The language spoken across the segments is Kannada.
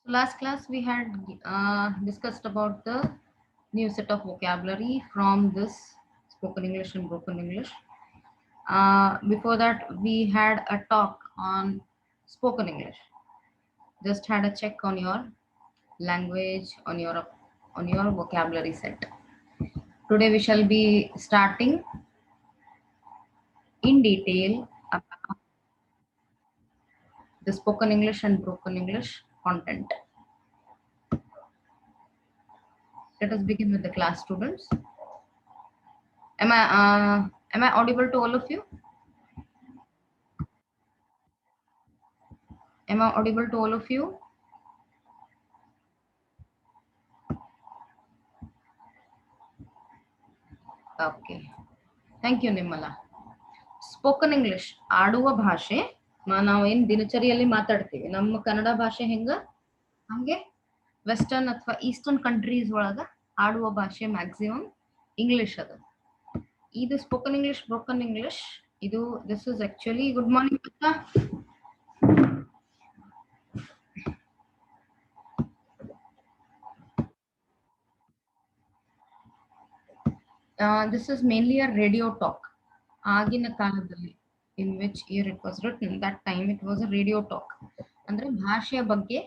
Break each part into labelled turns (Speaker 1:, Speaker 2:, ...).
Speaker 1: So last class we had discussed about the new set of vocabulary from this spoken English and broken English. Before that we had a talk on spoken English. Just had a check on your language, on your vocabulary set. Today we shall be starting in detail about the spoken English and broken English content. Let us begin with the class, students. Am I audible to all of you? Am I audible to all of you? Okay. Thank you, Nimala. Spoken English ಆಡುವ ಭಾಷೆ ನಾವು ಏನ್ ದಿನಚರಿಯಲ್ಲಿ ಮಾತಾಡ್ತೀವಿ. ನಮ್ಮ ಕನ್ನಡ ಭಾಷೆ ಹೆಂಗ ಹಂಗೆ ವೆಸ್ಟರ್ನ್ ಅಥವಾ ಈಸ್ಟರ್ನ್ ಕಂಟ್ರೀಸ್ ಒಳಗ ಆಡುವ ಭಾಷೆ ಮ್ಯಾಕ್ಸಿಮಮ್ ಇಂಗ್ಲಿಷ್ ಅದ. ಇದು ಸ್ಪೋಕನ್ ಇಂಗ್ಲಿಷ್ ಬ್ರೋಕನ್ ಇಂಗ್ಲಿಷ್ ಇದು this is actually good morning. This is mainly a radio talk. ಆಗಿನ ಕಾಲದಲ್ಲಿ in which year it was written, that time it was a radio talk. ಅಂದ್ರೆ ಭಾಷೆಯ ಬಗ್ಗೆ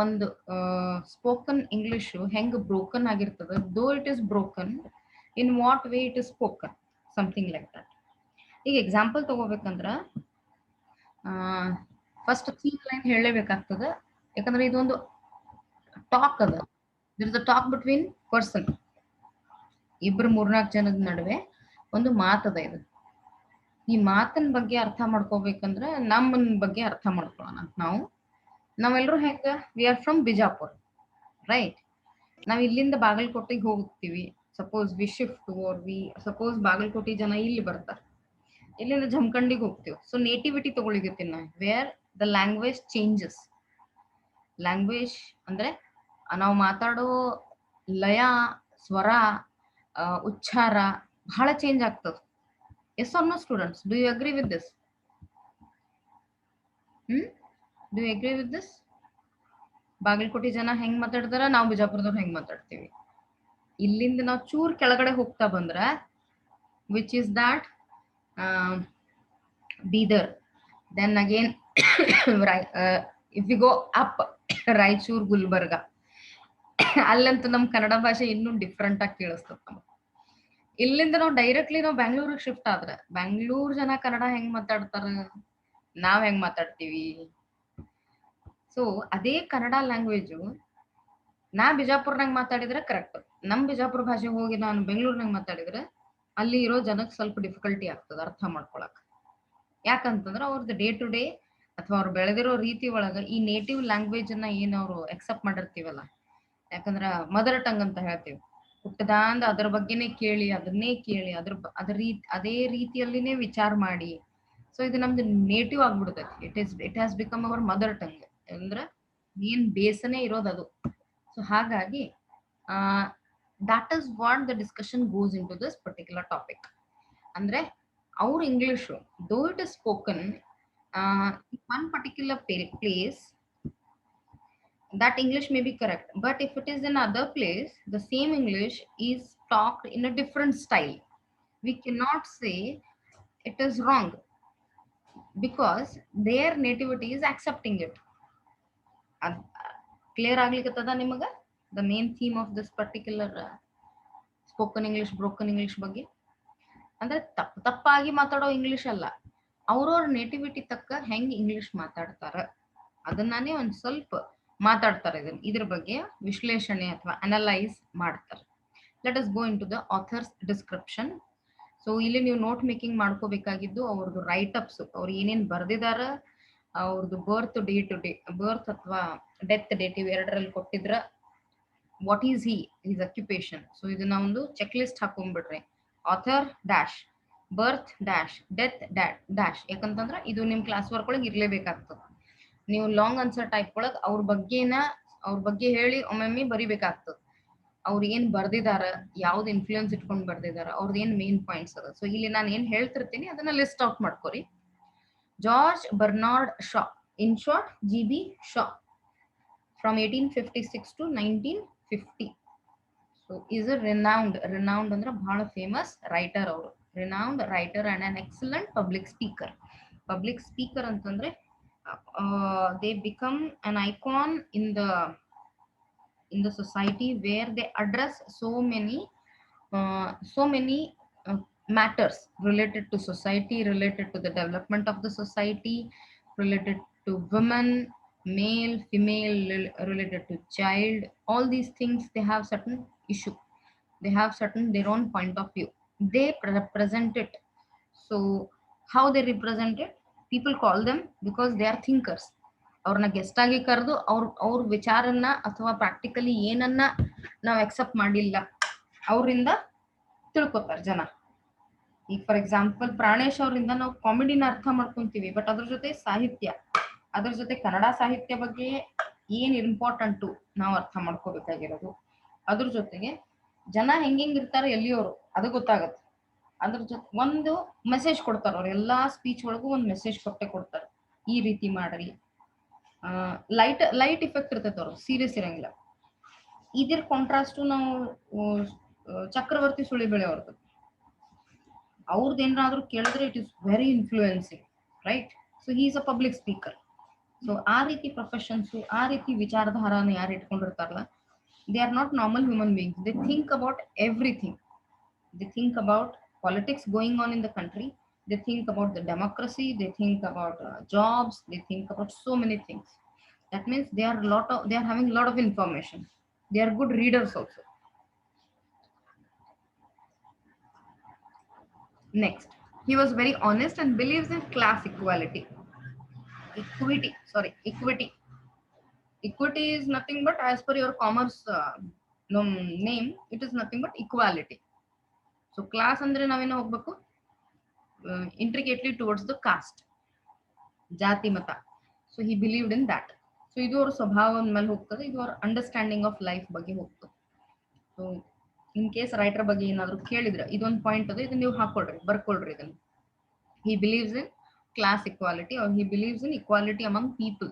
Speaker 1: ಒಂದು ಸ್ಪೋಕನ್ ಇಂಗ್ಲಿಷ್ ಹೆಂಗ್ ಬ್ರೋಕನ್ ಆಗಿರ್ತದೆ, though it is broken, in what way it is spoken, something like that. ಈಗ ಎಕ್ಸಾಂಪಲ್ ತಗೋಬೇಕಂದ್ರ ಫಸ್ಟ್ ಥೀಮ್ ಲೈನ್ ಹೇಳಲೇಬೇಕಾಗ್ತದೆ, ಯಾಕಂದ್ರೆ ಇದೊಂದು ಟಾಕ್ ಅದ. There is a talk between person, ಇಬ್ರು ಮೂರ್ನಾಲ್ಕು ಜನದ ನಡುವೆ ಒಂದು ಮಾತದ. ಇದು ಈ ಮಾತನ್ ಬಗ್ಗೆ ಅರ್ಥ ಮಾಡ್ಕೋಬೇಕಂದ್ರೆ ನಮ್ಮನ್ ಬಗ್ಗೆ ಅರ್ಥ ಮಾಡ್ಕೊಳ್ಳೋಣ. ನಾವೆಲ್ಲರೂ ಹೆಂಗ we are from Bijapur, right? ನಾವ್ ಇಲ್ಲಿಂದ ಬಾಗಲಕೋಟೆಗೆ ಹೋಗ್ತೀವಿ. Suppose we shift or we suppose Bagalkot ಜನ ಇಲ್ಲಿ ಬರ್ತಾರೆ, ಇಲ್ಲಿಂದ ಜಮಖಂಡಿಗೆ ಹೋಗ್ತೀವಿ. ಸೊ ನೇಟಿವಿಟಿ ತಗೊಳಿಗತ್ತೀನಿ ನಾ, where the language changes. Language ಅಂದ್ರೆ ನಾವು ಮಾತಾಡೋ ಲಯ, ಸ್ವರ, ಉಚ್ಚಾರ ಬಹಳ ಚೇಂಜ್ ಆಗ್ತದೆ. Yes or no, students? Do you agree with this? Do you agree with this? Bagalkot ಜನ ಹೆಂಗ್ ಮಾತಾಡ್ತಾರ, ನಾವು ಬಿಜಾಪುರದವ್ರು ಹೆಂಗ್ ಮಾತಾಡ್ತೀವಿ. ಇಲ್ಲಿಂದ ನಾವು ಚೂರ್ ಕೆಳಗಡೆ ಹೋಗ್ತಾ ಬಂದ್ರ which is that Bidar, then again if you go up Raichur, Gulbarga, ಅಲ್ಲಂತೂ ನಮ್ ಕನ್ನಡ ಭಾಷೆ ಇನ್ನೂ ಡಿಫ್ರೆಂಟ್ ಆಗಿ ಕೇಳಿಸ್ತದ ನಮಗೆ. ಇಲ್ಲಿಂದ ನಾವು ಡೈರೆಕ್ಟ್ಲಿ ನಾವು ಬ್ಯಾಂಗ್ಳೂರಿಗೆ ಶಿಫ್ಟ್ ಆದ್ರೆ ಬ್ಯಾಂಗ್ಳೂರ್ ಜನ ಕನ್ನಡ ಹೆಂಗ್ ಮಾತಾಡ್ತಾರ, ನಾವ್ ಹೆಂಗ್ ಮಾತಾಡ್ತೀವಿ. ಸೊ ಅದೇ ಕನ್ನಡ ಲ್ಯಾಂಗ್ವೇಜು ನಾ ಬಿಜಾಪುರ್ನಾಗ ಮಾತಾಡಿದ್ರೆ ಕರೆಕ್ಟ್, ನಮ್ ಬಿಜಾಪುರ ಭಾಷೆ ಹೋಗಿ ನಾನು ಬೆಂಗಳೂರಿನಾಗ ಮಾತಾಡಿದ್ರೆ ಅಲ್ಲಿ ಇರೋ ಜನಕ್ಕೆ ಸ್ವಲ್ಪ ಡಿಫಿಕಲ್ಟಿ ಆಗ್ತದೆ ಅರ್ಥ ಮಾಡ್ಕೊಳಕ್. ಯಾಕಂತಂದ್ರೆ ಅವ್ರದ್ದು ಡೇ ಟು ಡೇ ಅಥವಾ ಅವ್ರು ಬೆಳೆದಿರೋ ರೀತಿ ಒಳಗ ಈ ನೇಟಿವ್ ಲ್ಯಾಂಗ್ವೇಜ್ ಅನ್ನ ಏನ್ ಅವ್ರು ಎಕ್ಸೆಪ್ಟ್ ಮಾಡಿರ್ತೀವಲ್ಲ, ಯಾಕಂದ್ರ ಮದರ್ ಟಂಗ್ ಅಂತ ಹೇಳ್ತೀವಿ, ಹುಟ್ಟದಾಂದ ಅದ್ರ ಬಗ್ಗೆನೇ ಕೇಳಿ, ಅದನ್ನೇ ಕೇಳಿ, ಅದೇ ರೀತಿಯಲ್ಲಿನೇ ವಿಚಾರ ಮಾಡಿ. ಸೊ ಇದು ನಮ್ದು ನೇಟಿವ್ ಆಗ್ಬಿಡ್ತೈತಿ. It has become our mother tongue. ಅಂದ್ರ ಏನ್ ಬೇಸನೇ ಇರೋದು ಅದು. ಸೊ ಹಾಗಾಗಿ that is what the discussion goes into this particular topic. ಅಂದ್ರೆ our English, though it is spoken in one particular place, that English may be correct, but if it is in other place, the same English is talked in a different style. We cannot say it is wrong because their nativity is accepting it. Clear ಆಗ್ಲಿಕತ್ತದ ನಿಮಗ the main theme of this particular spoken English broken English ಬಗ್ಗೆ? ಅಂದ್ರೆ ತಪ್ಪಾಗಿ ಮಾತಾಡೋ ಇಂಗ್ಲಿಷ್ ಅಲ್ಲ, ಅವ್ರವ್ರ ನೇಟಿವಿಟಿ ತಕ್ಕ ಹೆಂಗ್ ಇಂಗ್ಲಿಷ್ ಮಾತಾಡ್ತಾರ ಅದನ್ನಾನೇ ಒಂದ್ ಸ್ವಲ್ಪ ಮಾತಾಡ್ತಾರೆ. ಇದ್ರ ಬಗ್ಗೆ ವಿಶ್ಲೇಷಣೆ ಅಥವಾ ಅನಲೈಸ್ ಮಾಡ್ತಾರೆ. Let us go into the author's description. So ಇಲ್ಲಿ ನೀವು ನೋಟ್ ಮೇಕಿಂಗ್ ಮಾಡ್ಕೋಬೇಕಾಗಿದ್ದು ಅವ್ರದ್ದು ರೈಟ್ ಅಪ್ಸ್, ಅವ್ರು ಏನೇನ್ ಬರ್ದಿದಾರ, ಅವ್ರದ್ದು ಬರ್ತ್ ಅಥವಾ ಡೆತ್ ಡೇಟ್ ಇವೆರಡರಲ್ಲಿ ಕೊಟ್ಟಿದ್ರ what is his occupation. So ಇದನ್ನ ಒಂದು ಚೆಕ್ ಲಿಸ್ಟ್ ಹಾಕೊಂಡ್ಬಿಡ್ರಿ. ಆಥರ್ ಡ್ಯಾಶ್, ಬರ್ತ್ ಡ್ಯಾಶ್, ಡೆತ್ ಡ್ಯಾಶ್. ಯಾಕಂತಂದ್ರ ಇದು ನಿಮ್ ಕ್ಲಾಸ್ ವರ್ಕ್ ಒಳಗೆ ಇರ್ಲೇಬೇಕಾಗ್ತದೆ. ನೀವು ಲಾಂಗ್ ಆನ್ಸರ್ ಟೈಪ್ ಒಳಗೆ ಅವ್ರ ಬಗ್ಗೆ ಹೇಳಿ ಒಮ್ಮೊಮ್ಮೆ ಬರಿಬೇಕಾಗ್ತದೆ. ಅವ್ರು ಏನ್ ಬರ್ದಿದಾರ, ಯಾವ್ದು ಇನ್ಫ್ಲೂಯೆನ್ಸ್ ಇಟ್ಕೊಂಡು ಬರ್ದಿದಾರ, ಅವ್ರದ್ದು ಏನ್ ಮೇನ್ ಪಾಯಿಂಟ್ಸ್ ಅದ. ಸೊ ಇಲ್ಲಿ ನಾನು ಏನ್ ಹೇಳ್ತಿರ್ತೀನಿ ಅದನ್ನ ಲಿಸ್ಟ್ ಔಟ್ ಮಾಡ್ಕೋರಿ. George Bernard Shaw, in short GB Shaw, from 1856 to 1950. So is a renowned ಅಂದ್ರೆ ಬಹಳ famous writer ಅವರು, renowned writer and an excellent public speaker. Public speaker ಅಂತಂದ್ರೆ they become an icon in the society where they address so many matters related to society, related to the development of the society, related to women, male, female, related to child. All these things, they have certain issue, they have certain their own point of view, they represent it. So how they represent it, people call them because they are thinkers. ಅವ್ರನ್ನ ಗೆಸ್ಟ್ ಆಗಿ ಕರೆದು ಅವ್ರ ವಿಚಾರನ್ನ ಅಥವಾ ಪ್ರಾಕ್ಟಿಕಲಿ ಏನನ್ನ ನಾವು ಅಕ್ಸೆಪ್ಟ್ ಮಾಡಿಲ್ಲ ಅವರಿಂದ ತಿಳ್ಕೊತಾರೆ ಜನ. ಈಗ ಫಾರ್ ಎಕ್ಸಾಂಪಲ್ ಪ್ರಾಣೇಶ್ ಅವರಿಂದ ನಾವು ಕಾಮಿಡಿನ ಅರ್ಥ ಮಾಡ್ಕೊಂತೀವಿ, ಬಟ್ ಅದ್ರ ಜೊತೆ ಸಾಹಿತ್ಯ, ಅದ್ರ ಜೊತೆ ಕನ್ನಡ ಸಾಹಿತ್ಯ ಬಗ್ಗೆ ಏನ್ ಇಂಪಾರ್ಟೆಂಟು ನಾವು ಅರ್ಥ ಮಾಡ್ಕೋಬೇಕಾಗಿರೋದು, ಅದ್ರ ಜೊತೆಗೆ ಜನ ಹೆಂಗಿರ್ತಾರೆ ಎಲ್ಲಿಯವರು ಅದು ಗೊತ್ತಾಗತ್ತೆ. ಅದ್ರ ಜೊತೆ ಒಂದು ಮೆಸೇಜ್ ಕೊಡ್ತಾರೆ, ಅವ್ರು ಎಲ್ಲಾ ಸ್ಪೀಚ್ ಒಳಗೂ ಒಂದು ಮೆಸೇಜ್ ಕೊಡ್ತಾರೆ, ಈ ರೀತಿ ಮಾಡ್ರಿ. ಲೈಟ್ ಇಫೆಕ್ಟ್ ಇರ್ತೈತೆ, ಅವ್ರು ಸೀರಿಯಸ್ ಇರಂಗಿಲ್ಲ. ಇದ್ರ ಕಾಂಟ್ರಾಸ್ಟ್ ನಾವು ಚಕ್ರವರ್ತಿ ಸುಳಿಬೆಳೆ ಅವ್ರದ್ದು, ಅವ್ರದ್ದು ಏನಾದ್ರು ಕೇಳಿದ್ರೆ it is very influencing, right? So he is a public speaker. So ಆ ರೀತಿ ಪ್ರೊಫೆಷನ್ಸ್, ಆ ರೀತಿ ವಿಚಾರಧಾರಾನ ಯಾರು ಇಟ್ಕೊಂಡಿರ್ತಾರಲ್ಲ, they are not normal human beings. They think about everything. They think about politics going on in the country, they think about the democracy, they think about jobs, they think about so many things. That means they are having a lot of information. They are good readers also. Next, he was very honest and believes in class equality. Equity is nothing but, as per your commerce name, it is nothing but equality. So class ಅಂದ್ರೆ ನಾವೇನೋ ಹೋಗ್ಬೇಕು intricately towards the caste, ಜಾತಿ ಮತ. So he believed in that. So ಇದು ಅವ್ರ ಸ್ವಭಾವದ ಮೇಲೆ ಹೋಗ್ತದೆ, ಇದು ಅವ್ರ ಅಂಡರ್ಸ್ಟ್ಯಾಂಡಿಂಗ್ ಆಫ್ ಲೈಫ್ ಬಗ್ಗೆ ಹೋಗ್ತದೆ. ಸೊ ಇನ್ ಕೇಸ್ ರೈಟರ್ ಬಗ್ಗೆ ಏನಾದ್ರು ಕೇಳಿದ್ರೆ ಇದೊಂದು ಪಾಯಿಂಟ್ ಅದ, ಇದನ್ನ ನೀವು ಹಾಕೊಳ್ರಿ, ಬರ್ಕೊಳ್ರಿ ಇದನ್ನ. he believes in class equality, or he believes in equality among people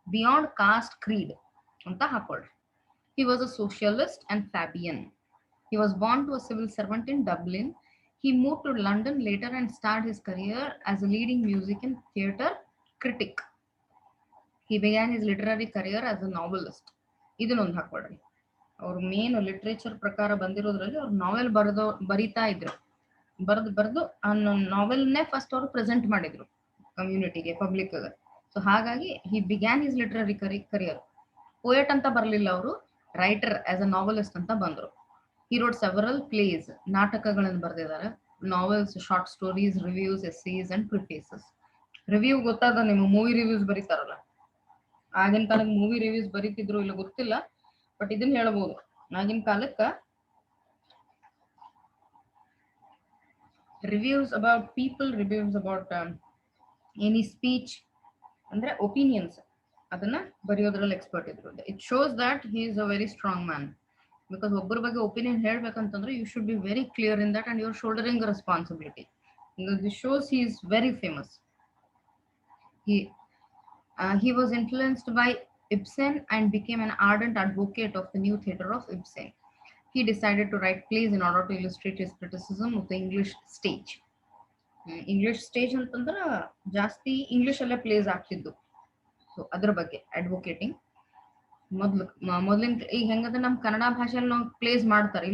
Speaker 1: beyond caste creed ಅಂತ ಹಾಕೊಳ್ರಿ. he was a socialist and Fabian. He was born to a civil servant in Dublin. He moved to London later and started his career as a leading music and theatre critic. He began his literary career as a novelist. ಇದನ್ನೊಂದು ಹಾಕೊಳ್ರಿ. ಅವ್ರ ಮೇನ್ ಲಿಟ್ರೇಚರ್ ಪ್ರಕಾರ ಬಂದಿರೋದ್ರಲ್ಲಿ ಅವ್ರು ನಾವೆಲ್ ಬರೀತಾ ಇದ್ರು, ಬರೆದು ಆ ನಾವೆಲ್ನೇ ಫಸ್ಟ್ ಅವರು ಪ್ರೆಸೆಂಟ್ ಮಾಡಿದ್ರು ಕಮ್ಯುನಿಟಿಗೆ, ಪಬ್ಲಿಕ್. ಸೊ ಹಾಗಾಗಿ he began his literary career. Poet ಅಂತ ಬರಲಿಲ್ಲ ಅವರು, ರೈಟರ್ ಆಸ್ ಅ ನಾವೆಲಿಸ್ಟ್ ಅಂತ ಬಂದ್ರು. He wrote several plays, ನಾಟಕಗಳನ್ನು ಬರೆದಿದ್ದಾರೆ, novels, short stories, reviews, essays and prefaces. Review ಗೊತ್ತಾದ ನಿಮ್ಗೆ, ಮೂವಿ ರಿವ್ಯೂಸ್ ಬರೀತಾರಲ್ಲ, ಆಗಿನ ಕಾಲಕ್ಕೆ ಮೂವಿ ರಿವ್ಯೂಸ್ ಬರೀತಿದ್ರು ಇಲ್ಲ ಗೊತ್ತಿಲ್ಲ, ಬಟ್ ಇದನ್ನ ಹೇಳ್ಬೋದು. ಆಗಿನ ಕಾಲಕ್ಕೆ reviews about people, reviews about any speech ಅಂದ್ರೆ ಒಪಿನಿಯನ್ಸ್, ಅದನ್ನ ಬರೆಯೋದ್ರಲ್ಲಿ ಎಕ್ಸ್ಪರ್ಟ್ ಇದ್ರು. It shows that he is a very strong man. Because ಒಬ್ಬರ ಬಗ್ಗೆ ಒಪಿನಿಯನ್ ಹೇಳ್ಬೇಕಂತಂದ್ರೆ you should be very clear in that and you are shouldering responsibility. This shows he is very famous. He was influenced by Ibsen and became an ardent advocate of the new theatre of Ibsen. He decided to write plays in order to illustrate his criticism of the English stage. English stage ಅಂತಂದ್ರೆ ಜಾಸ್ತಿ ಇಂಗ್ಲಿಷ್ ಅಲ್ಲೇ ಪ್ಲೇಸ್ ಆಗ್ತಿದ್ದು. ಸೊ ಅದ್ರ ಬಗ್ಗೆ ಅಡ್ವೊಕೇಟಿಂಗ್. ಮೊದ್ಲಿನ ಈಗ ಹೆಂಗಂದ್ರೆ ನಮ್ ಕನ್ನಡ ಭಾಷೆಯಲ್ಲಿ ನಾವು ಪ್ಲೇಸ್ ಮಾಡ್ತಾರೆ,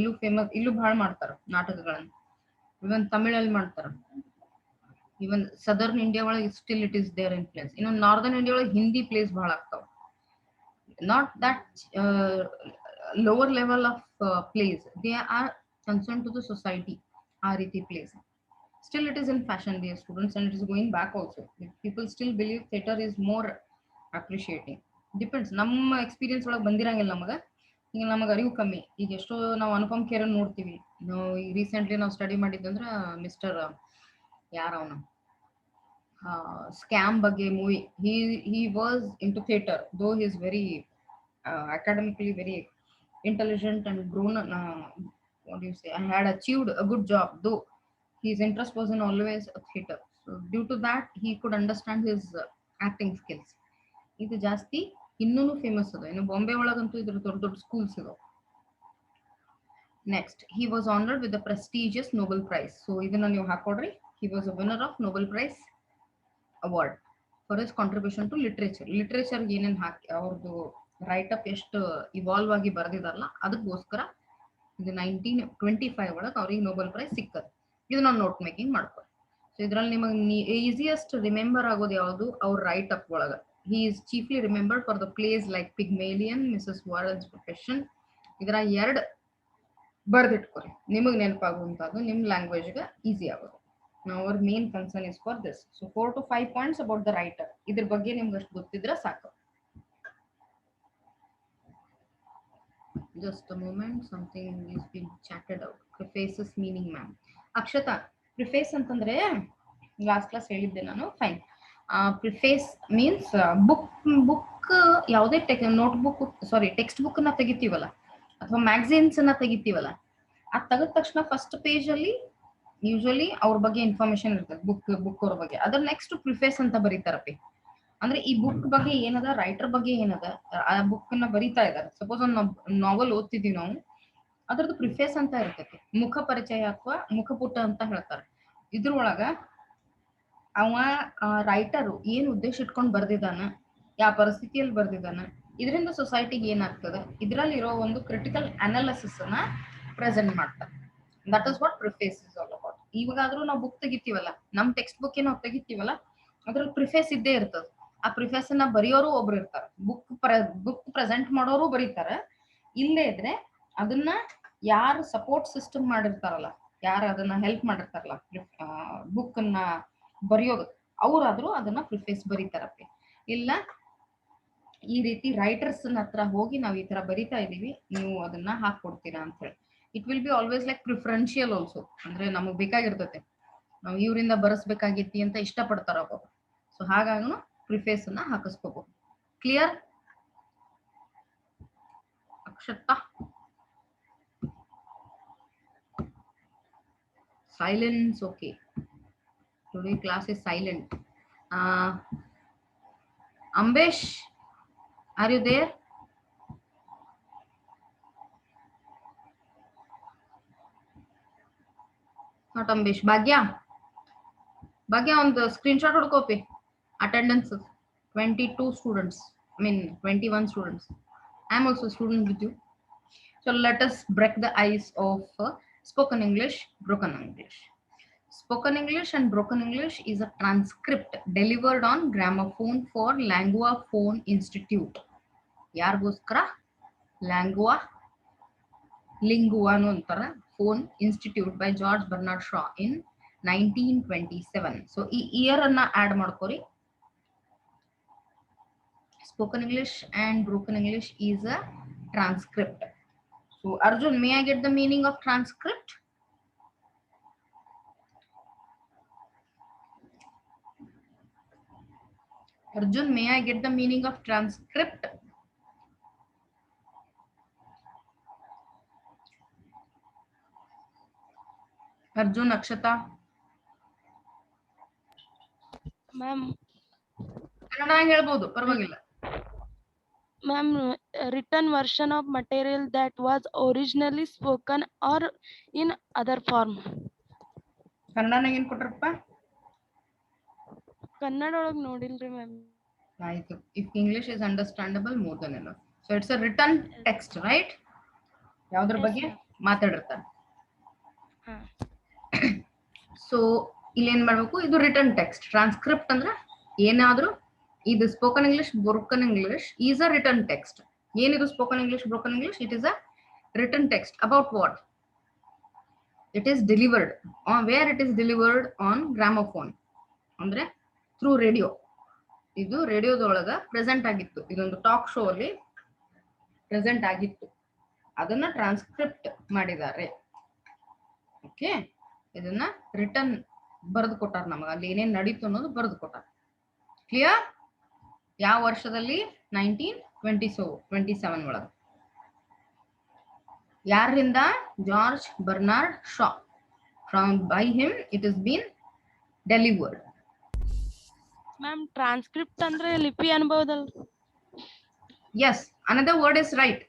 Speaker 1: ಇಲ್ಲೂ ಬಹಳ ಮಾಡ್ತಾರ ನಾಟಕಗಳನ್ನ, ಇವನ್ ತಮಿಳಲ್ಲಿ ಮಾಡ್ತಾರ, ಇವನ್ ಸದರ್ನ್ ಇಂಡಿಯಾ ಒಳಗೆ still it is there influence. ಇನ್ನು ನಾರ್ದರ್ನ್ ಇಂಡಿಯಾ ಒಳಗೆ ಹಿಂದಿ ಪ್ಲೇಸ್ ಬಹಳ ಆಗ್ತಾವ. Not that lower level of plays, they are concern to the society. ಆ ರೀತಿ plays still it is in fashion, dear students, and it is going back also. People still believe theater is more appreciating. Depends, ನಮ್ಮ ಎಕ್ಸ್ಪೀರಿಯನ್ಸ್ ಒಳಗೆ ಬಂದಿರಂಗಿಲ್ಲ ನಮಗ, ಈಗ ನಮಗೆ ಅರಿವು ಕಮ್ಮಿ. ಈಗ ಎಷ್ಟೋ ನಾವು ಅನುಪಮ್ ಖೇರನ್ ನೋಡ್ತೀವಿ, ನಾವು ರೀಸೆಂಟ್ಲಿ ನಾವು ಸ್ಟಡಿ ಮಾಡಿದ್ದಂದ್ರೆ ಮಿಸ್ಟರ್ ಯಾರ ಅವನು ಸ್ಕ್ಯಾಮ್ ಬಗ್ಗೆ movie. he was into theater, though he is very academically very intelligent and grown, what do you say, and had achieved a good job, though his interest was in always a theater. So due to that he could understand his acting skills. ಇದು ಜಾಸ್ತಿ ಇನ್ನೂ ಫೇಮಸ್ ಅದ. ಇನ್ನು ಬಾಂಬೆ ಒಳಗಂತೂ ಇದ್ರ ದೊಡ್ಡ ದೊಡ್ಡ ಸ್ಕೂಲ್ಸ್ ಇದಾವೆ. Next, he was honored with the prestigious Nobel Prize. So ಇದನ್ನ ನೀವು ಹಾಕೊಡ್ರಿ. He was a winner of Nobel Prize award for his contribution to literature. Literature ಏನೇನು ಹಾಕಿ ಅವ್ರದ್ದು ರೈಟ್ ಅಪ್ ಎಷ್ಟು ಇವಾಲ್ವ್ ಆಗಿ ಬರೆದಿದಾರಲ್ಲ ಅದಕ್ಕೋಸ್ಕರ ಇದು 1925 ಒಳಗೆ ಅವ್ರಿಗೆ ನೋಬೆಲ್ ಪ್ರೈಸ್ ಸಿಕ್ಕದು. ಇದು ನಾವು ನೋಟ್ ಮೇಕಿಂಗ್ ಮಾಡ್ಕೊ. ಸೊ ಇದ್ರಲ್ಲಿ ನಿಮಗೆ ಈಸಿಯೆಸ್ಟ್ ರಿಮೆಂಬರ್ ಆಗೋದು ಯಾವುದು, ಅವ್ರ ರೈಟ್ ಅಪ್ ಒಳಗೆ. He is chiefly remembered for the plays like Pygmalion, Mrs. Warren's Profession. ಇದರ ಎರಡು ಬರ್ದಿಟ್ಕೊರಿ, ನಿಮಗೆ ನೆನಪಾಗುವಂಥದ್ದು, ನಿಮ್ಮ ಲ್ಯಾಂಗ್ವೇಜ್ಗೆ ಈಸಿ ಆಗೋದು. Now our main concern is for this. So 4 to 5 points about the writer. ಇದ್ರ ಬಗ್ಗೆ ನಿಮ್ಗೆ ಅಷ್ಟು ಗೊತ್ತಿದ್ರೆ ಸಾಕು. Just a moment, something is being chatted out. Prefaces meaning, ma'am. Akshata, preface ಅಂತಂದ್ರೆ ಲಾಸ್ಟ್ ಕ್ಲಾಸ್ ಹೇಳಿದ್ದೆ ನಾನು. ಫೈನ್. ಪ್ರಿಫೇಸ್ ಮೀನ್ಸ್ ಬುಕ್ ಯಾವುದೇ ನೋಟ್ಬುಕ್ ಟೆಕ್ಸ್ಟ್ ಬುಕ್ ನ ತೆಗಿತೀವಲ್ಲ ಅಥವಾ ಮ್ಯಾಗಝಿನ್ಸ್ ನ ತೆಗಿತೀವಲ್ಲ, ಅದು ತೆಗೆದ ತಕ್ಷಣ ಫಸ್ಟ್ ಪೇಜ್ ಅಲ್ಲಿ ಯೂಶಲಿ ಅವ್ರ ಬಗ್ಗೆ ಇನ್ಫಾರ್ಮೇಶನ್ ಇರ್ತದೆ, ಬುಕ್ ಅವ್ರ ಬಗ್ಗೆ. ಅದ್ರ ನೆಕ್ಸ್ಟ್ ಪ್ರಿಫೇಸ್ ಅಂತ ಬರೀತಾರಪ್ಪಿ. ಅಂದ್ರೆ ಈ ಬುಕ್ ಬಗ್ಗೆ ಏನದ, ರೈಟರ್ ಬಗ್ಗೆ ಏನದ, ಆ ಬುಕ್ ನ ಬರೀತಾ ಇದಾರೆ. ಸಪೋಸ್ ಒಂದು ನಾವೆಲ್ ಓದ್ತಿದೀವಿ ನಾವು, ಅದ್ರದ್ದು ಪ್ರಿಫೇಸ್ ಅಂತ ಇರ್ತೈತಿ, ಮುಖ ಪರಿಚಯ ಅಥವಾ ಮುಖಪುಟ ಅಂತ ಹೇಳ್ತಾರೆ. ಇದ್ರೊಳಗ ಅವ ರೈಟರು ಏನ್ ಉದ್ದೇಶ ಇಟ್ಕೊಂಡು ಬರ್ದಿದಾನ, ಯಾವ ಪರಿಸ್ಥಿತಿಯಲ್ಲಿ ಬರ್ದಿದಾನ, ಇದರಿಂದ ಸೊಸೈಟಿಗೆ ಏನಾಗ್ತದೆ, ಇದರಲ್ಲಿ ಇರೋ ಒಂದು ಕ್ರಿಟಿಕಲ್ ಅನಾಲಿಸಿಸ್ ಅನ್ನ ಪ್ರೆಸೆಂಟ್ ಮಾಡ್ತಾರೆ. That is what preface is all about. ಇವಾಗಾದ್ರೂ ನಾವು ಬುಕ್ ತೆಗಿತೀವಲ್ಲ, ನಮ್ ಟೆಕ್ಸ್ಟ್ ಬುಕ್ ಏನೋ ತೆಗಿತೀವಲ್ಲ, ಅದ್ರಲ್ಲಿ ಪ್ರಿಫೇಸ್ ಇದ್ದೇ ಇರ್ತದೆ. ಆ ಪ್ರಿಫೇಸ್ ಅನ್ನ ಬರೆಯೋರು ಒಬ್ರು ಇರ್ತಾರೆ, ಬುಕ್ ಪ್ರೆಸೆಂಟ್ ಮಾಡೋರು ಬರೀತಾರೆ. ಇಲ್ಲೇ ಇದ್ರೆ ಅದನ್ನ ಯಾರು ಸಪೋರ್ಟ್ ಸಿಸ್ಟಮ್ ಮಾಡಿರ್ತಾರಲ್ಲ, ಯಾರು ಅದನ್ನ ಹೆಲ್ಪ್ ಮಾಡಿರ್ತಾರಲ್ಲ ಬುಕ್ ಅನ್ನ ಬರೆಯೋದು, ಅವ್ರಾದ್ರೂ ಅದನ್ನ ಪ್ರಿಫೇಸ್ ಬರೀತಾರಪ್ಪಿ. ಇಲ್ಲ ಈ ರೀತಿ ರೈಟರ್ಸ್ ಹತ್ರ ಹೋಗಿ ನಾವ್ ಈ ತರ ಬರಿತಾ ಇದೀವಿ, ನೀವು ಅದನ್ನ ಹಾಕೊಡ್ತೀರಾ ಅಂತ ಹೇಳಿ. It will be always like preferential also. ಅಂದ್ರೆ ನಮಗ್ ಬೇಕಾಗಿರ್ತೈತೆ, ನಾವು ಇವರಿಂದ ಬರೆಸ್ಬೇಕಾಗಿತ್ತಿ ಅಂತ ಇಷ್ಟಪಡ್ತಾರ ಒಬ್ಬರು. ಸೊ ಹಾಗಾಗಿ ಪ್ರಿಫೇಸ್ ಅನ್ನ ಹಾಕಿಸ್ಕೋಬಹುದು. Clear Akshata? Silence, okay. Today class is silent. Ambesh, are you there? Not Ambesh. Bhagya on the screenshot or copy. Attendance 22 students. I mean 21 students. I am also a student with you. So let us break the ice of spoken English, broken English. Spoken English and broken English is a transcript delivered on gramophone for Lingua Phone Institute. Yargoskara Lingua no antara Phone Institute by George Bernard Shaw in 1927. So ee year anna add madkori. Spoken English and broken English is a transcript. So Arjun, may I get the meaning of transcript? Arjun, may I get the meaning of transcript? Arjun, Akshata.
Speaker 2: Ma'am.
Speaker 1: Kannada helbodu, parvagilla.
Speaker 2: Ma'am, written version of material that was originally spoken or in other form.
Speaker 1: Kannada ಏನು ಕೊಟ್ರಪ್ಪ?
Speaker 2: ಕನ್ನಡ ಒಳಗೆ ನೋಡಿಲ್ರಿ ಮ್ಯಾಮ್.
Speaker 1: ಆಯ್ತು. If English is understandable, more than enough. So it's a written text, right? ಯಾವುದ್ರ ಬಗ್ಗೆ ಮಾತಾಡಿರ್ತಾರೆ. ಸೊ ಇಲ್ಲಿ ಏನ್ ಮಾಡ್ಬೇಕು, ಇದು ರಿಟರ್ನ್ ಟೆಕ್ಸ್ಟ್. ಟ್ರಾನ್ಸ್ಕ್ರಿಪ್ಟ್ ಅಂದ್ರೆ ಏನಾದ್ರೂ, ಇದು spoken English, broken English is a written text. ಏನಿದು spoken English, broken English? It is a written text. About what? It is delivered on, where it is delivered on gramophone, ಅಂದ್ರೆ ಥ್ರೂ ರೇಡಿಯೋ. ಇದು ರೇಡಿಯೋದೊಳಗ ಪ್ರೆಸೆಂಟ್ ಆಗಿತ್ತು, ಇದೊಂದು ಟಾಕ್ ಶೋ ಅಲ್ಲಿ ಪ್ರೆಸೆಂಟ್ ಆಗಿತ್ತು, ಅದನ್ನ ಟ್ರಾನ್ಸ್ಕ್ರಿಪ್ಟ್ ಮಾಡಿದ್ದಾರೆ. ಓಕೆ, ಇದನ್ನ ರಿಟರ್ನ್ ಬರೆದು ಕೊಟ್ಟಾರ ನಮಗ, ಅಲ್ಲಿ ಏನೇನ್ ನಡೀತು ಅನ್ನೋದು ಬರೆದು ಕೊಟ್ಟಾರ. ಕ್ಲಿಯರ್? ಯಾವ ವರ್ಷದಲ್ಲಿ? 1927 ಒಳಗ. ಯಾರಿಂದ? George Bernard Shah. From by him it is been delivered.
Speaker 2: Ma'am transcript ಅಂದ್ರೆ ಲಿಪಿ ಅನ್ಬಹುದಲ್ಲ?
Speaker 1: Yes, another word is right.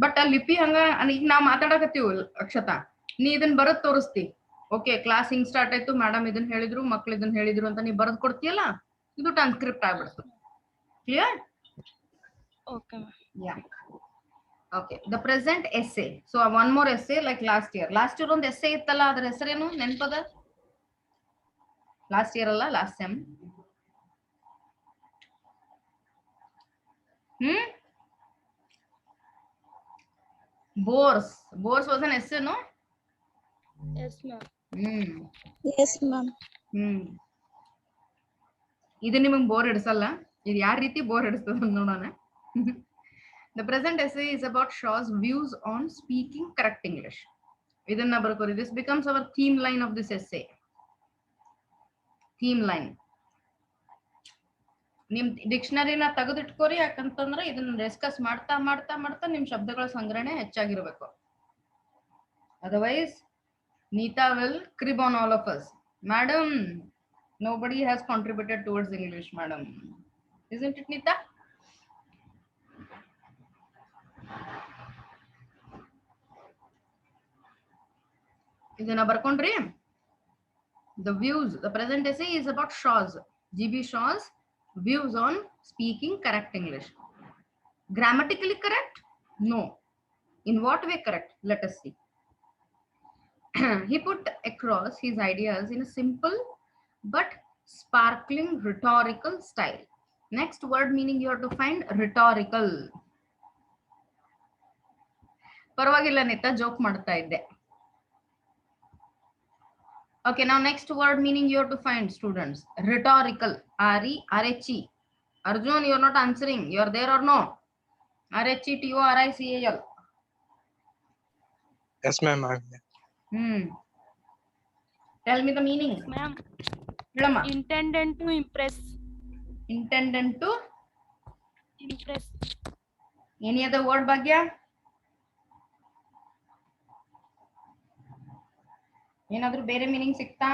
Speaker 1: But ಆ ಲಿಪಿ ಹಂಗ ಈಗ ನಾವ್ ಮಾತಾಡಕತ್ತೀವಿ ಅಕ್ಷತಾ, ನೀ ಇದನ್ ಬರದ್ ತೋರಿಸ್ತಿ. ಓಕೆ, ಕ್ಲಾಸ್ ಹಿಂಗ್ ಸ್ಟಾರ್ಟ್ ಆಯ್ತು, ಮೇಡಮ್ ಇದನ್ ಹೇಳಿದ್ರು, ಮಕ್ಳು ಇದನ್ ಹೇಳಿದ್ರು ಅಂತ ನೀ ಬರದ್ ಕೊಡ್ತೀಯಲ್ಲ, ಇದು ಟ್ರಾನ್ಸ್ಕ್ರಿಪ್ಟ್ ಆಗ್ಬಿಡ್ತು. Clear?
Speaker 2: Okay.
Speaker 1: Yeah. Okay, the present essay. So one more essay like last year. Last year ಒಂದು ಎಸ್ಸೆ ಇತ್ತಲ್ಲ, ಅದ್ರ ಹೆಸರೇನು ನೆನ್ಪದ? ಲಾಸ್ಟ್ ಇಯರ್ ಅಲ್ಲ, last sem. Bores. Bores was an essay, no?
Speaker 2: Yes, ma'am.
Speaker 3: Yes, ma'am.
Speaker 1: ಇದು ನಿಮಗೆ ಬೋರ್ ಹಿಡಿಸಲ್ಲ. ಇದು ಯಾವ ರೀತಿ ಬೋರ್ ಹಿಡಿಸ್ತದ ನೋಡೋಣ. The present essay is about Shaw's views on speaking correct English. ಇದನ್ನ ಬರ್ಕೋರಿ. This becomes our theme line of this essay. Theme line. ನಿಮ್ ಡಿಕ್ಷನರಿನ ತೆಗೆದಿಟ್ಕೋರಿ, ಯಾಕಂತಂದ್ರೆ ಇದನ್ನ ಡಿಸ್ಕಸ್ ಮಾಡ್ತಾ ಮಾಡ್ತಾ ಮಾಡ್ತಾ ನಿಮ್ ಶಬ್ದಗಳ ಸಂಗ್ರಹಣೆ ಹೆಚ್ಚಾಗಿರ್ಬೇಕು. Otherwise, Neeta will crib on all of us. Madam, nobody has contributed towards English, madam. Isn't it, Neeta? ಇದನ್ನ ಬರ್ಕೊಂಡ್ರಿ? The views, the present essay is about Shaw's, G.B. Shaw's views on speaking correct English. Grammatically correct? No. In what way correct? Let us see. He put across his ideas in a simple but sparkling rhetorical style. Next word meaning you have to find rhetorical. ಪರವಾಗಿಲ್ಲ ನೇತಾ, ಜೋಕ್ ಮಾಡ್ತಾ ಇದ್ದೆ. Okay, now next word meaning you have to find, students. Rhetorical. R-E-R-H-E. Arjun, you are not answering. You are there or no? R-H-E-T-O-R-I-C-A-L.
Speaker 4: Yes, ma'am.
Speaker 1: Tell me the meaning.
Speaker 2: Ma'am,
Speaker 1: Helama.
Speaker 2: intended to impress.
Speaker 1: Intended to
Speaker 2: Impress.
Speaker 1: any other word, Bhagya? ಏನಾದ್ರೂ ಬೇರೆ ಮೀನಿಂಗ್ ಸಿಕ್ತಾ?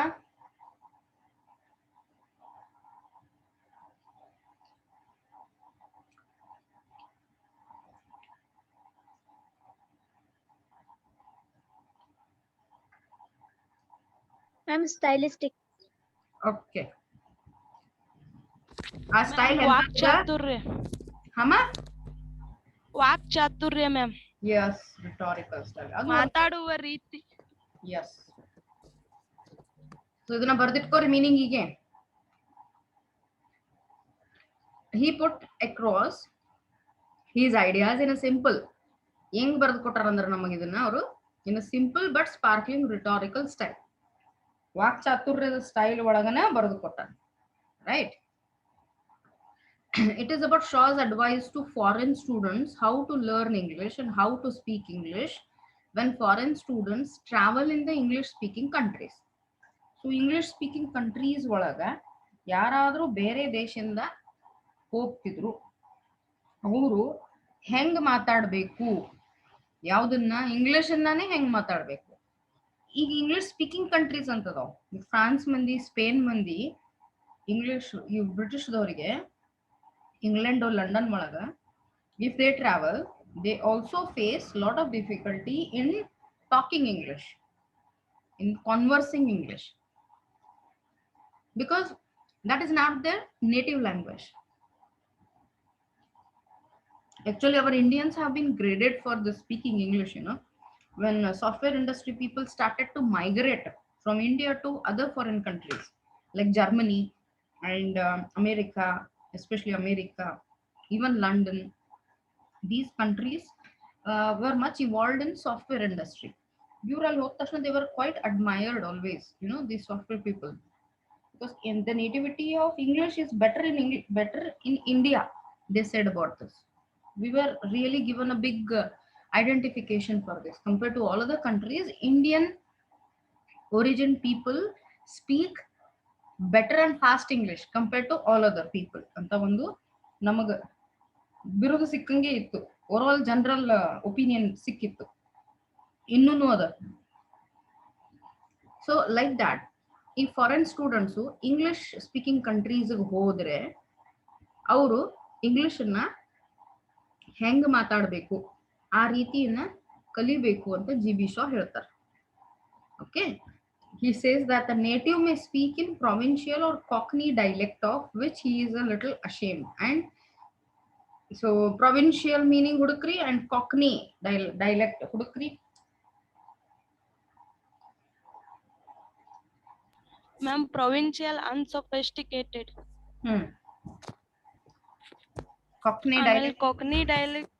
Speaker 3: I'm stylistic.
Speaker 1: ಓಕೆ, ಆ ಸ್ಟೈಲ್
Speaker 2: ವಾಕ್ ಚಾತುರ್ಯ.
Speaker 1: ಹಮ
Speaker 2: ವಾಕ್ ಚಾತುರ್ಯ ಮ್ಯಾಮ್.
Speaker 1: yes, rhetorical style.
Speaker 2: ಮಾತಾಡುವ ರೀತಿ.
Speaker 1: yes. ಸೊ ಇದನ್ನ ಬರ್ದಿಟ್ಕೋರಿ ಮೀನಿಂಗ್ ಹೀಗೆ. He put across his ideas in a simple, ಹೆಂಗ್ ಬರ್ದು ಕೊಟ್ಟಾರಂದ್ರ ನಮಗೆ ಇದನ್ನ ಅವರು in a simple but sparkling rhetorical style. ವಾಕ್ ಚಾತುರ್ಯದ ಸ್ಟೈಲ್ ಒಳಗನ ಬರೆದು ಕೊಟ್ಟಾರ. Right. It is about Shaw's advice to foreign students how to learn English and how to speak English when foreign students travel in the English speaking countries. So English speaking countries ಒಳಗ ಯಾರಾದ್ರೂ ಬೇರೆ ದೇಶದಿಂದ ಹೋಗ್ತಿದ್ರು, ಅವರು ಹೆಂಗ್ ಮಾತಾಡ್ಬೇಕು, ಯಾವ್ದನ್ನ ಇಂಗ್ಲಿಷ್ ಅನ್ನಾನೇ ಹೆಂಗ್ ಮಾತಾಡ್ಬೇಕು. ಈಗ ಇಂಗ್ಲಿಷ್ ಸ್ಪೀಕಿಂಗ್ ಕಂಟ್ರೀಸ್ ಅಂತದಾವ್. ಫ್ರಾನ್ಸ್ ಮಂದಿ, ಸ್ಪೇನ್ ಮಂದಿ ಇಂಗ್ಲಿಷ್, ಈ ಬ್ರಿಟಿಷ್ದವರಿಗೆ ಇಂಗ್ಲೆಂಡ್ ಲಂಡನ್ ಒಳಗ if they travel, they also face lot of difficulty in talking English, in conversing English, because that is not their native language. Actually, our Indians have been graded for the speaking English, you know, when software industry people started to migrate from India to other foreign countries like Germany and America, especially America, even London. These countries were much evolved in software industry. They were quite admired always, you know, these software people, because in the nativity of English is better in India, they said about this. We were really given a big identification for this. Compared to all other countries, Indian origin people speak better and fast English compared to all other people. ಅಂತ ಒಂದು ನಮಗ ಬಿರುದು ಸಿಕ್ಕಂಗೆ ಇತ್ತು. ಓವರ್ ಜನರಲ್ ಒಪಿನಿಯನ್ ಸಿಕ್ಕಿತ್ತು. ಇನ್ನೂ ಅದ. ಸೊ ಲೈಕ್ ದ್ಯಾಟ್ ಈ foreign students English speaking countries ಹೋದ್ರೆ ಅವರು ಇಂಗ್ಲಿಷ್ ಅನ್ನ ಹೆಂಗ್ ಮಾತಾಡ್ಬೇಕು ಆ ರೀತಿಯನ್ನ ಕಲಿಬೇಕು ಅಂತ ಜಿ ಬಿ ಶಾ ಹೇಳ್ತಾರೆ. Okay, he says that the native may speak in provincial or cockney dialect of which he is a little ashamed. And so provincial meaning hudukri and cockney dialect hudukri.
Speaker 2: Ma'am, provincial unsophisticated.
Speaker 1: Cockney
Speaker 2: ಆಮೇಲೆ
Speaker 1: dialect.
Speaker 2: Cockney dialect,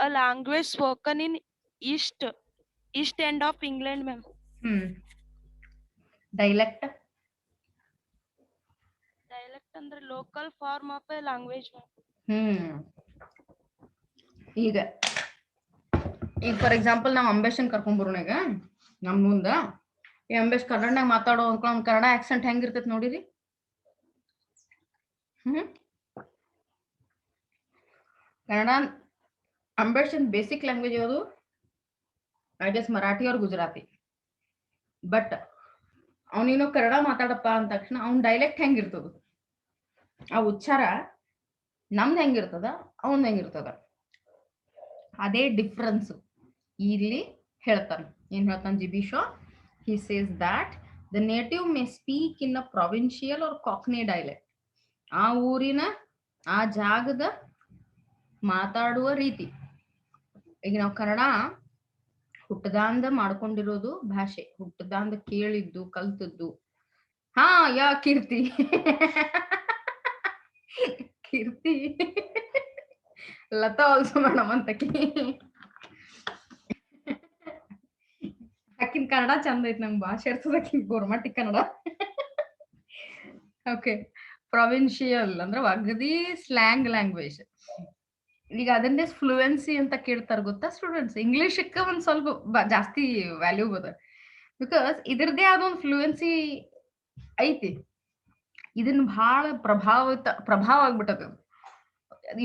Speaker 2: a language spoken in east end of England, ma'am.
Speaker 1: Dialect.
Speaker 2: Dialect ಅಂದ್ರೆ local form of a language, ma'am.
Speaker 1: ಈಗ ಫಾರ್ ಎಕ್ಸಾಂಪಲ್ ನಾವು ಅಂಬೇಶನ್ ಕರ್ಕೊಂಡ್ಬರೋಣ ಈಗ ನಮ್ ಮುಂದ ಈ ಅಂಬೇಶ್ ಕನ್ನಡನಾಗ ಮಾತಾಡೋ ಅನ್ಕೊಂಡ್ ಕನ್ನಡ ಆಕ್ಸೆಂಟ್ ಹೆಂಗಿರ್ತೈತಿ ನೋಡಿರಿ. ಕನ್ನಡ ಅಂಬೇಶನ್ ಬೇಸಿಕ್ ಲ್ಯಾಂಗ್ವೇಜ್ ಯಾವುದು? ಐ ಗೆಸ್ ಮರಾಠಿ ಅವ್ರ ಗುಜರಾತಿ. ಬಟ್ ಅವನೇನೋ ಕನ್ನಡ ಮಾತಾಡಪ್ಪ ಅಂದ ತಕ್ಷಣ ಅವ್ನ ಡೈಲೆಕ್ಟ್ ಹೆಂಗಿರ್ತದ, ಆ ಉಚ್ಚಾರ ನಮ್ದು ಹೆಂಗಿರ್ತದ ಅವನ್ ಹೆಂಗಿರ್ತದ, ಅದೇ ಡಿಫ್ರೆನ್ಸ್ ಇಲ್ಲಿ ಹೇಳ್ತಾನೆ. ಏನ್ ಹೇಳ್ತಾನೆ G B Shah? He says that the native may speak in a provincial or cockney dialect. ಆ ಊರಿನ ಆ ಜಾಗದ ಮಾತಾಡುವ ರೀತಿ. ಈಗ ನಾವು ಕನ್ನಡ ಹುಟ್ಟದಾಂದ ಮಾಡ್ಕೊಂಡಿರೋದು ಭಾಷೆ, ಹುಟ್ಟದಾಂದ ಕೇಳಿದ್ದು ಕಲ್ತದ್ದು. ಹಾ ಯಾ ಕೀರ್ತಿ ಕೀರ್ತಿ ಲತಾ ಆಲ್ಸೋ ಮೇಡಮ್ ಅಂತಕಿ ಆಕಿನ್ ಕನ್ನಡ ಚಂದ ಐತಿ, ನಂಗೆ ಭಾಷೆ ಇರ್ತದ ಆಕಿನ್ ಗೋರ್ಮಟಿ ಕನ್ನಡ. ಓಕೆ, ಪ್ರೊವಿನ್ಷಿಯಲ್ ಅಂದ್ರೆ ಅಗದಿ ಸ್ಲ್ಯಾಂಗ್ ಲ್ಯಾಂಗ್ವೇಜ್. ಈಗ ಅದನ್ನೇ ಫ್ಲೂಯೆನ್ಸಿ ಅಂತ ಕೇಳ್ತಾರ ಗೊತ್ತಾ ಸ್ಟೂಡೆಂಟ್ಸ್? ಇಂಗ್ಲಿಷಕ್ಕೆ ಒಂದ್ ಸ್ವಲ್ಪ ಜಾಸ್ತಿ ವ್ಯಾಲ್ಯೂ ಅದ, ಬಿಕಾಸ್ ಇದ್ರದೇ ಆದ ಒಂದು ಫ್ಲೂಯೆನ್ಸಿ ಐತಿ. ಇದನ್ನ ಬಹಳ ಪ್ರಭಾವ ಆಗ್ಬಿಟ್ಟದ,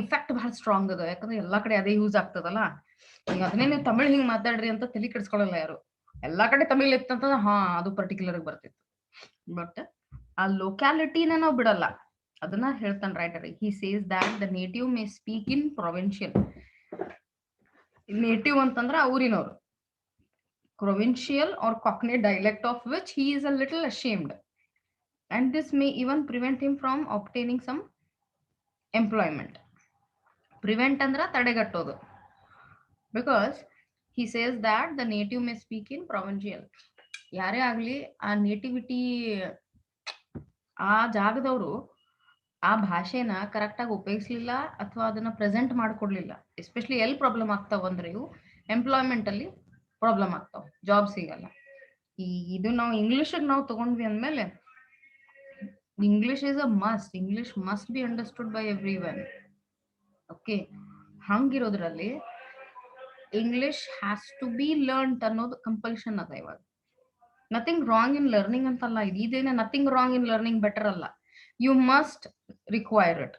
Speaker 1: ಇಫೆಕ್ಟ್ ಬಹಳ ಸ್ಟ್ರಾಂಗ್ ಅದ. ಯಾಕಂದ್ರೆ ಎಲ್ಲಾ ಕಡೆ ಅದೇ ಯೂಸ್ ಆಗ್ತದಲ್ಲ. ಈಗ ಅದನ್ನೇ ನೀವು ತಮಿಳ್ ಹಿಂಗ್ ಮಾತಾಡ್ರಿ ಅಂತ ತಲೆ ಕೆಡಿಸ್ಕೊಳಲ್ಲ ಯಾರು. ಎಲ್ಲಾ ಕಡೆ ತಮಿಳ್ ಇತ್ತಂತಂದ್ರೆ ಹಾ ಅದು ಪರ್ಟಿಕ್ಯುಲರ್ ಆಗಿ ಬರ್ತಿತ್ತು. ಬಟ್ ಆ ಲೊಕ್ಯಾಲಿಟಿನ ನಾವು ಬಿಡಲ್ಲ, ಅದನ್ನ ಹೇಳ್ತಾನೆ writer. He says that the native may speak in provincial. Native ಅಂತಂದ್ರೆ ಊರಿನವರು. Provincial or cockney dialect of which he is a little ashamed, and this may even prevent him from obtaining some employment. Prevent ಅಂದ್ರ ತಡೆಗಟ್ಟೋದು. Because he says that the native may speak in provincial. ಯಾರೇ ಆಗ್ಲಿ ಆ ನೇಟಿವಿಟಿ ಆ ಜಾಗದವರು ಆ ಭಾಷೆನ ಕರೆಕ್ಟ್ ಆಗಿ ಉಪಯೋಗಿಸ್ಲಿಲ್ಲ ಅಥವಾ ಅದನ್ನ ಪ್ರೆಸೆಂಟ್ ಮಾಡ್ಕೊಡ್ಲಿಲ್ಲ, ಎಸ್ಪೆಷಲಿ ಎಲ್ಲಿ ಪ್ರಾಬ್ಲಮ್ ಆಗ್ತಾವ ಅಂದ್ರೆ ಇವು ಎಂಪ್ಲಾಯ್ಮೆಂಟ್ ಅಲ್ಲಿ ಪ್ರಾಬ್ಲಮ್ ಆಗ್ತಾವ, ಜಾಬ್ ಸಿಗಲ್ಲ. ಇದು ನಾವು ಇಂಗ್ಲಿಷ್ ನಾವು ತಗೊಂಡ್ವಿ ಅಂದ್ಮೇಲೆ English is a must. English must be understood by everyone. Okay, ಹಂಗಿರೋದ್ರಲ್ಲಿ English has to be learned ಅನ್ನೋದು ಕಂಪಲ್ಷನ್ ಅದ ಇವಾಗ. ನಥಿಂಗ್ ರಾಂಗ್ ಇನ್ ಲರ್ನಿಂಗ್ ಅಂತಲ್ಲ, ಇದೇನ nothing wrong in learning better ಅಲ್ಲ, you must require it.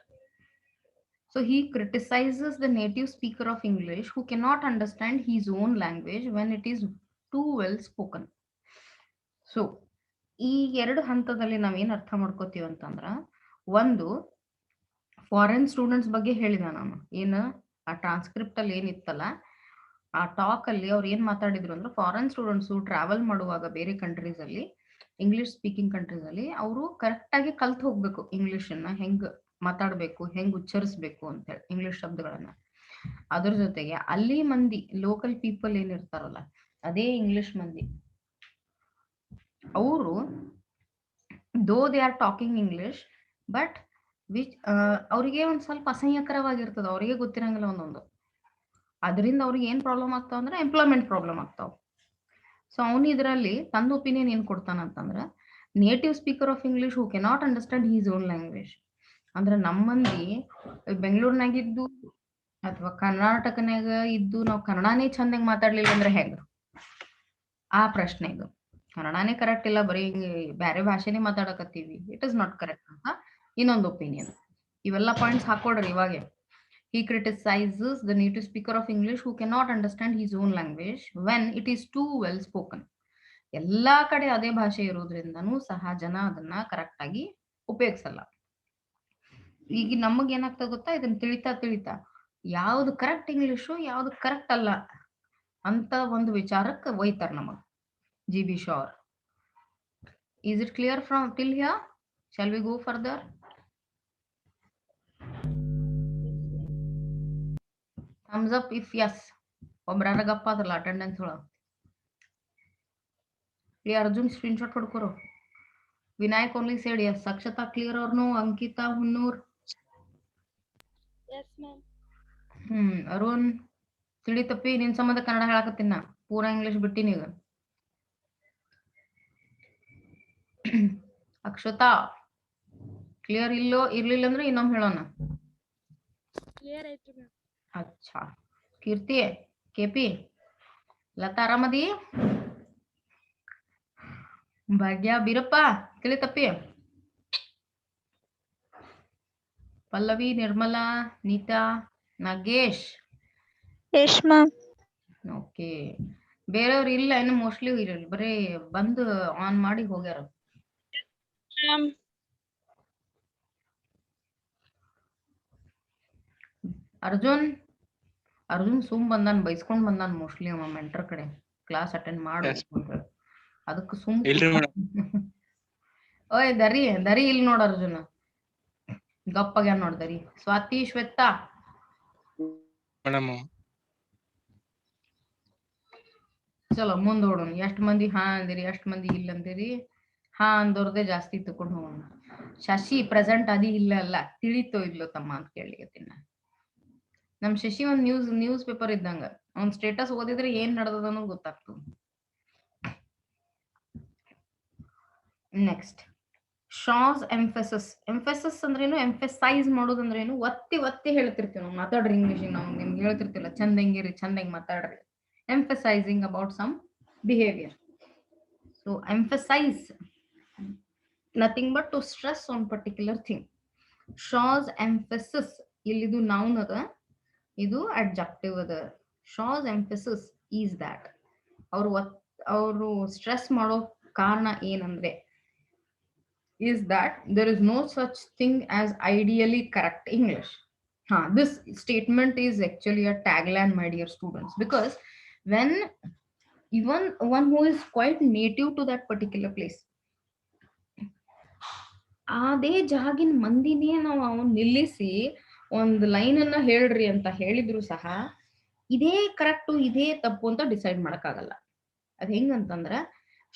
Speaker 1: So he criticizes the native speaker of English who cannot understand his own language when it is too well spoken. So ಈ ಎರಡು ಹಂತದಲ್ಲಿ ನಾವೇನ್ ಅರ್ಥ ಮಾಡ್ಕೋತೀವಿ ಅಂತಂದ್ರ, ಒಂದು ಫಾರಿನ್ ಸ್ಟೂಡೆಂಟ್ಸ್ ಬಗ್ಗೆ ಹೇಳಿದ ನಾನು. ಏನು ಆ ಟ್ರಾನ್ಸ್ಕ್ರಿಪ್ಟ್ ಅಲ್ಲಿ ಏನಿತ್ತಲ್ಲ, ಆ ಟಾಕ್ ಅಲ್ಲಿ ಅವ್ರು ಏನ್ ಮಾತಾಡಿದ್ರು ಅಂದ್ರೆ, ಫಾರಿನ್ ಸ್ಟೂಡೆಂಟ್ಸ್ ಟ್ರಾವೆಲ್ ಮಾಡುವಾಗ ಬೇರೆ ಕಂಟ್ರೀಸ್ ಅಲ್ಲಿ, ಇಂಗ್ಲಿಷ್ ಸ್ಪೀಕಿಂಗ್ ಕಂಟ್ರೀಸ್ ಅಲ್ಲಿ ಅವರು ಕರೆಕ್ಟ್ ಆಗಿ ಕಲ್ತ್ ಹೋಗ್ಬೇಕು ಇಂಗ್ಲಿಷ್ ಅನ್ನ, ಹೆಂಗ್ ಮಾತಾಡ್ಬೇಕು, ಹೆಂಗ್ ಉಚ್ಚರಿಸ್ಬೇಕು ಅಂತ ಹೇಳಿ ಇಂಗ್ಲಿಷ್ ಶಬ್ದಗಳನ್ನ. ಅದ್ರ ಜೊತೆಗೆ ಅಲ್ಲಿ ಮಂದಿ ಲೋಕಲ್ ಪೀಪಲ್ ಏನಿರ್ತಾರಲ್ಲ, ಅದೇ ಇಂಗ್ಲಿಷ್ ಮಂದಿ, ಅವರು though they are talking English but which ಅವ್ರಿಗೆ ಒಂದ್ ಸ್ವಲ್ಪ ಅಸಹ್ಯಕರವಾಗಿರ್ತದ, ಅವ್ರಿಗೆ ಗೊತ್ತಿರಂಗಿಲ್ಲ ಒಂದೊಂದು. ಅದರಿಂದ ಅವ್ರಿಗೆ ಏನ್ ಪ್ರಾಬ್ಲಮ್ ಆಗ್ತಾವ ಅಂದ್ರೆ ಎಂಪ್ಲಾಯ್ಮೆಂಟ್ ಪ್ರಾಬ್ಲಮ್ ಆಗ್ತಾವ. ಸೊ ಅವನು ಇದರಲ್ಲಿ ತನ್ನ ಒಪಿನಿಯನ್ ಏನ್ ಕೊಡ್ತಾನಂತಂದ್ರ, native speaker of English who cannot understand his own language. ಅಂದ್ರೆ ನಮ್ಮ ಮಂದಿ ಬೆಂಗಳೂರಿನಾಗಿದ್ದು ಅಥವಾ ಕರ್ನಾಟಕನಾಗ ಇದ್ದು ನಾವು ಕನ್ನಡನೇ ಚಂದಂಗ್ ಮಾತಾಡ್ಲಿಲ್ಲ ಅಂದ್ರೆ ಹೆಂಗ? ಆ ಪ್ರಶ್ನೆ ಇದು. ಕನ್ನಡನೇ ಕರೆಕ್ಟ್ ಇಲ್ಲ, ಬರೀ ಬೇರೆ ಭಾಷೆನೇ ಮಾತಾಡಕತ್ತೀವಿ, ಇಟ್ ಇಸ್ ನಾಟ್ ಕರೆಕ್ಟ್ ಅಂತ ಇನ್ನೊಂದು ಒಪಿನಿಯನ್. ಇವೆಲ್ಲ ಪಾಯಿಂಟ್ಸ್ ಹಾಕೊಡ್ರಿ ಇವಾಗೆ. He criticizes the native speaker of English who cannot understand his own language when it is too well spoken. ಎಲ್ಲಾ ಕಡೆ ಅದೇ ಭಾಷೆ ಇರೋದ್ರಿಂದನೂ ಸಹ ಜನ ಅದನ್ನ ಕರೆಕ್ಟ್ ಆಗಿ ಉಪಯೋಗಿಸಲ್ಲ. ಈಗ ನಮಗ್ ಏನಾಗ್ತದ ಗೊತ್ತಾ, ಇದನ್ನ ತಿಳಿತಾ ಯಾವ್ದು ಕರೆಕ್ಟ್ ಇಂಗ್ಲಿಷು ಯಾವ್ದು ಕರೆಕ್ಟ್ ಅಲ್ಲ ಅಂತ ಒಂದು ವಿಚಾರಕ್ಕೆ ಒಯ್ತಾರ ನಮಗ್ ಜಿ ಬಿ ಶಾ ಅವ್ರು. Is it clear from till here? Shall we go further? Thumbs up if yes. ಒಬ್ರಾರ ಗಪ್ಪ ಅದಲ್ಲ ಅಟೆಂಡೆನ್ಸ್ ಒಳಗ. ಈ ಅರ್ಜುನ್ ಸ್ಕ್ರೀನ್ಶಾಟ್ ಹೊಡ್ಕೊರು. Vinayak only said yes. Sakshata clear or no? Ankita Hunnur.
Speaker 2: Yes, ma'am.
Speaker 1: Arun ತಿಳಿತಪ್ಪಿ ನಿನ್ ಸಂಬಂಧ ಕನ್ನಡ ಹೇಳಕತ್ತೀನಿ ನಾ. ಪೂರಾ ಇಂಗ್ಲಿಷ್ ಬಿಟ್ಟಿನಿ ಈಗ. ಅಕ್ಷತಾ ಕ್ಲಿಯರ್ ಇಲ್ಲೋ ಇರ್ಲಿಲ್ಲ ಅಂದ್ರೆ ಇನ್ನೊಮ್ಮೆ ಹೇಳೋಣ.
Speaker 2: Clear ಆಯ್ತು ma'am.
Speaker 1: ಅಚ್ಚಾ ಕೀರ್ತಿ ಕೆಪಿ ಲತಾ ಆರಾಮದಿ? ಭಾಗ್ಯ ಬೀರಪ್ಪ ತಿಳಿತಪ್ಪಿ? Pallavi Nirmala Neeta Nagesh.
Speaker 3: Yes, ma'am.
Speaker 1: Okay ಬೇರೆಯವ್ರು ಇಲ್ಲ ಇನ್ನು ಮೋಸ್ಟ್ಲಿ ಇರಲ್ಲ, ಬರೀ ಬಂದು ಆನ್ ಮಾಡಿ ಹೋಗ್ಯಾರ.
Speaker 3: Ma'am.
Speaker 1: ಅರ್ಜುನ್ ಸುಮ್ ಬಂದಾನ್, ಬೈಸ್ಕೊಂಡ್ ಬಂದಾನ್ ಮೋಸ್ಟ್ಲಿ ಅವ ಮೆಂಟರ್ ಕಡೆ ಕ್ಲಾಸ್ ಅಟೆಂಡ್ ಮಾಡು ಅದಕ್ಕೆ ಸುಮ್. ಓಯ್ ದರಿ ಇಲ್ಲಿ ನೋಡ ಅರ್ಜುನ ಗಪ್ಪಾಗ್ಯಾನ ನೋಡ್ ದರಿ. ಸ್ವಾತಿ ಶ್ವೇತಾ ಚಲೋ ಮುಂದೋಡೋಣ. ಎಷ್ಟ್ ಮಂದಿ ಹಾ ಅಂದಿರಿ ಎಷ್ಟ್ ಮಂದಿ ಇಲ್ಲ ಅಂದಿರಿ? ಹಾ ಅಂದವ್ರದೇ ಜಾಸ್ತಿ ತಕೊಂಡ್ ಹೋಗೋಣ. ಶಶಿ ಪ್ರೆಸೆಂಟ್ ಅದಿ ಇಲ್ಲ ಅಲ್ಲ ತಿಳಿತೋ ಇಲ್ಲೋ ತಮ್ಮ ಅಂತ ಕೇಳಿಗತ್ತೀನಿ. ನಮ್ ಶಶಿ ಒಂದ್ ನ್ಯೂಸ್ ಪೇಪರ್ ಇದ್ದಂಗ, ಅವ್ನ್ ಸ್ಟೇಟಸ್ ಓದಿದ್ರೆ ಏನ್ ನಡೆದದ ಅನ್ನೋದು ಗೊತ್ತಾಗ್ತದೆ. ನೆಕ್ಸ್ಟ್ ಶಾಸ್ ಎಂಫೆಸಿಸ್ ಅಂದ್ರೇನು, ಎಂಫೆಸೈಸ್ ಮಾಡೋದಂದ್ರೇನು, ಒತ್ತಿ ಹೇಳ್ತಿರ್ತೀವಿ ನಾವು. ಮಾತಾಡ್ರಿ ಇಂಗ್ಲಿಷ್ ನಾವು ನಿಮ್ಗೆ ಹೇಳ್ತಿರ್ತಿಲ್ಲ ಚಂದ ಹೆಂಗಿರಿ ಚಂದ ಹೆಂಗ್ ಮಾತಾಡ್ರಿ. Emphasizing about some behaviour. So emphasize nothing but to stress on particular thing. Shaw's emphasis ಇಲ್ಲಿದು ನೌನ್ ಅದ, ಇದು ಅಡ್ಜೆಕ್ಟಿವ್ ಅದ. ಶಾಸ್ ಎಂಫೆಸಿಸ್ ಈಸ್ ದ್ಯಾಟ್ ಅವರು ಸ್ಟ್ರೆಸ್ ಮಾಡೋ ಕಾರಣ ಏನಂದ್ರೆ is that there is no such thing as ideally correct English. This statement is actually a tagline, my dear students, because when even one who is quite native to that particular place, ಅದೇ ಜಾಗಿನ ಮಂದಿನೇ ನಾವು ಅವನ್ ನಿಲ್ಲಿಸಿ ಒಂದ್ ಲೈನ್ ಅನ್ನ ಹೇಳ್ರಿ ಅಂತ ಹೇಳಿದ್ರು ಸಹ ಇದೇ ಕರೆಕ್ಟು ಇದೇ ತಪ್ಪು ಅಂತ ಡಿಸೈಡ್ ಮಾಡಕ್ಕಾಗಲ್ಲ. ಅದ್ ಹೆಂಗಂತಂದ್ರ